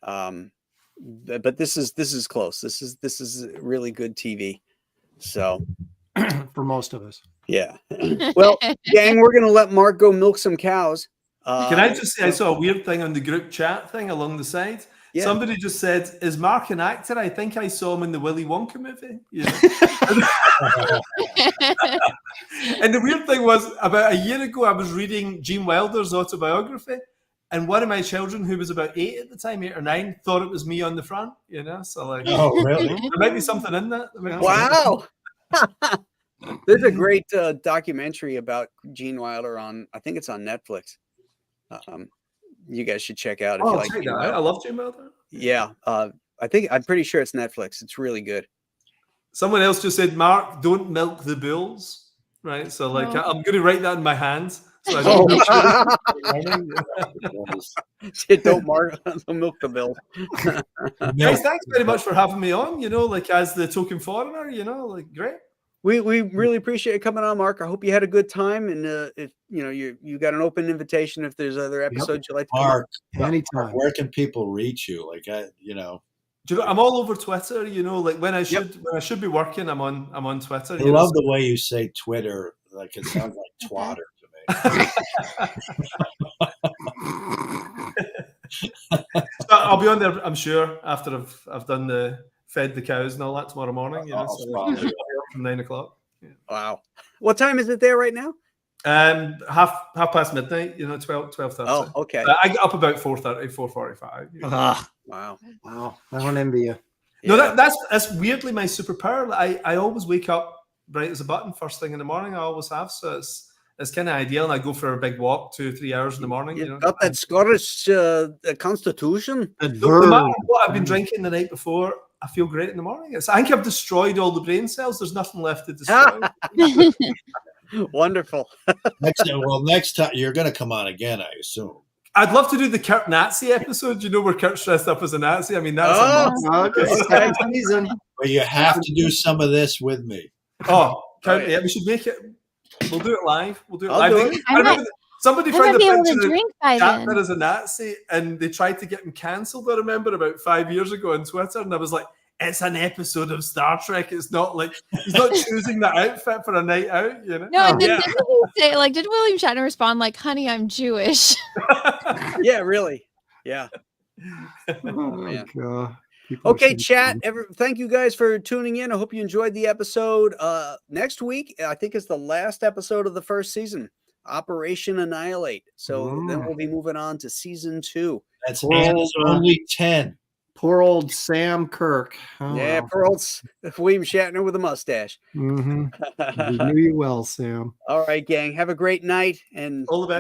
But this is close. This is really good TV. So for most of us. Yeah. Well, gang, we're gonna let Mark go milk some cows. Can I just say I saw a weird thing on the group chat thing along the side? Yeah. Somebody just said, "Is Mark an actor? I think I saw him in the Willy Wonka movie." Yeah. And the weird thing was, about a year ago, I was reading Gene Wilder's autobiography, And one of my children, who was about 8 at the time, 8 or 9, thought it was me on the front, you know? So, like, Oh, really? there might be something in that. There might be Wow. There's a great documentary about Gene Wilder on, I think it's on Netflix. You guys should check out if you Oh, like check Gene that out. Wilder. I love Jim Wilder. Yeah. I'm pretty sure it's Netflix. It's really good. Someone else just said, Mark, don't milk the bulls. Right? So, like, No. I'm going to write that in my hands. So I don't Don't milk the bill. Guys, thanks very much for having me on, you know, like as the token foreigner, you know, like great. We really appreciate you coming on, Mark. I hope you had a good time, and if you know you got an open invitation if there's other episodes you'd like to come Mark, Anytime. where can people reach you? Like, you know, Do you know, I'm all over Twitter, you know, like when I should be working, I'm on Twitter. I you know, love so- the way you say Twitter. Like, it sounds like twatter to me. So I'll be on there, I'm sure, after I've done fed the cows and all that tomorrow morning, you know, so like, I'll be up from 9 o'clock. Yeah. Wow. What time is it there right now? Half past midnight, you know, 12:30. Oh, okay. I get up about 4:30, 4:45. You know. Wow. Wow. I don't envy you. No, Yeah. that's weirdly my superpower. I always wake up bright as a button first thing in the morning. I always have, so it's kind of ideal. And I go for a big walk 2 or 3 hours in the morning. You You know, got that Scottish constitution. no matter what I've been drinking the night before, I feel great in the morning. I think I've destroyed all the brain cells. There's nothing left to destroy. Wonderful. Next time you're going to come on again, I assume. I'd love to do the Kurt Nazi episode. You know, where Kurt's dressed up as a Nazi. I mean, that's a must. Okay. Second season. But you have to do some of this with me. Oh, Kurt, Oh, yeah. yeah, we should make it. We'll do it live. We'll do it I'll live. do I it. remember somebody I found might a be able to picture of drink by Chapman then. as a Nazi, and they tried to get him cancelled. I remember about 5 years ago on Twitter, and I was like, "It's an episode of Star Trek. It's not like he's not choosing that outfit for a night out." You know? No, and then Yeah. didn't he say, like, did William Shatner respond like, "Honey, I'm Jewish"? Yeah, really. Yeah. Oh, Yeah. God. People Okay, should- chat. Thank you guys for tuning in. I hope you enjoyed the episode. Next week, I think, is the last episode of the first season, Operation Annihilate. So then we'll be moving on to season 2. That's Well, Anna's only 10. Poor old Sam Kirk. Oh, Yeah, well. poor old William Shatner with a mustache. Mhm. We knew you well, Sam. All right, gang. Have a great night and All the best.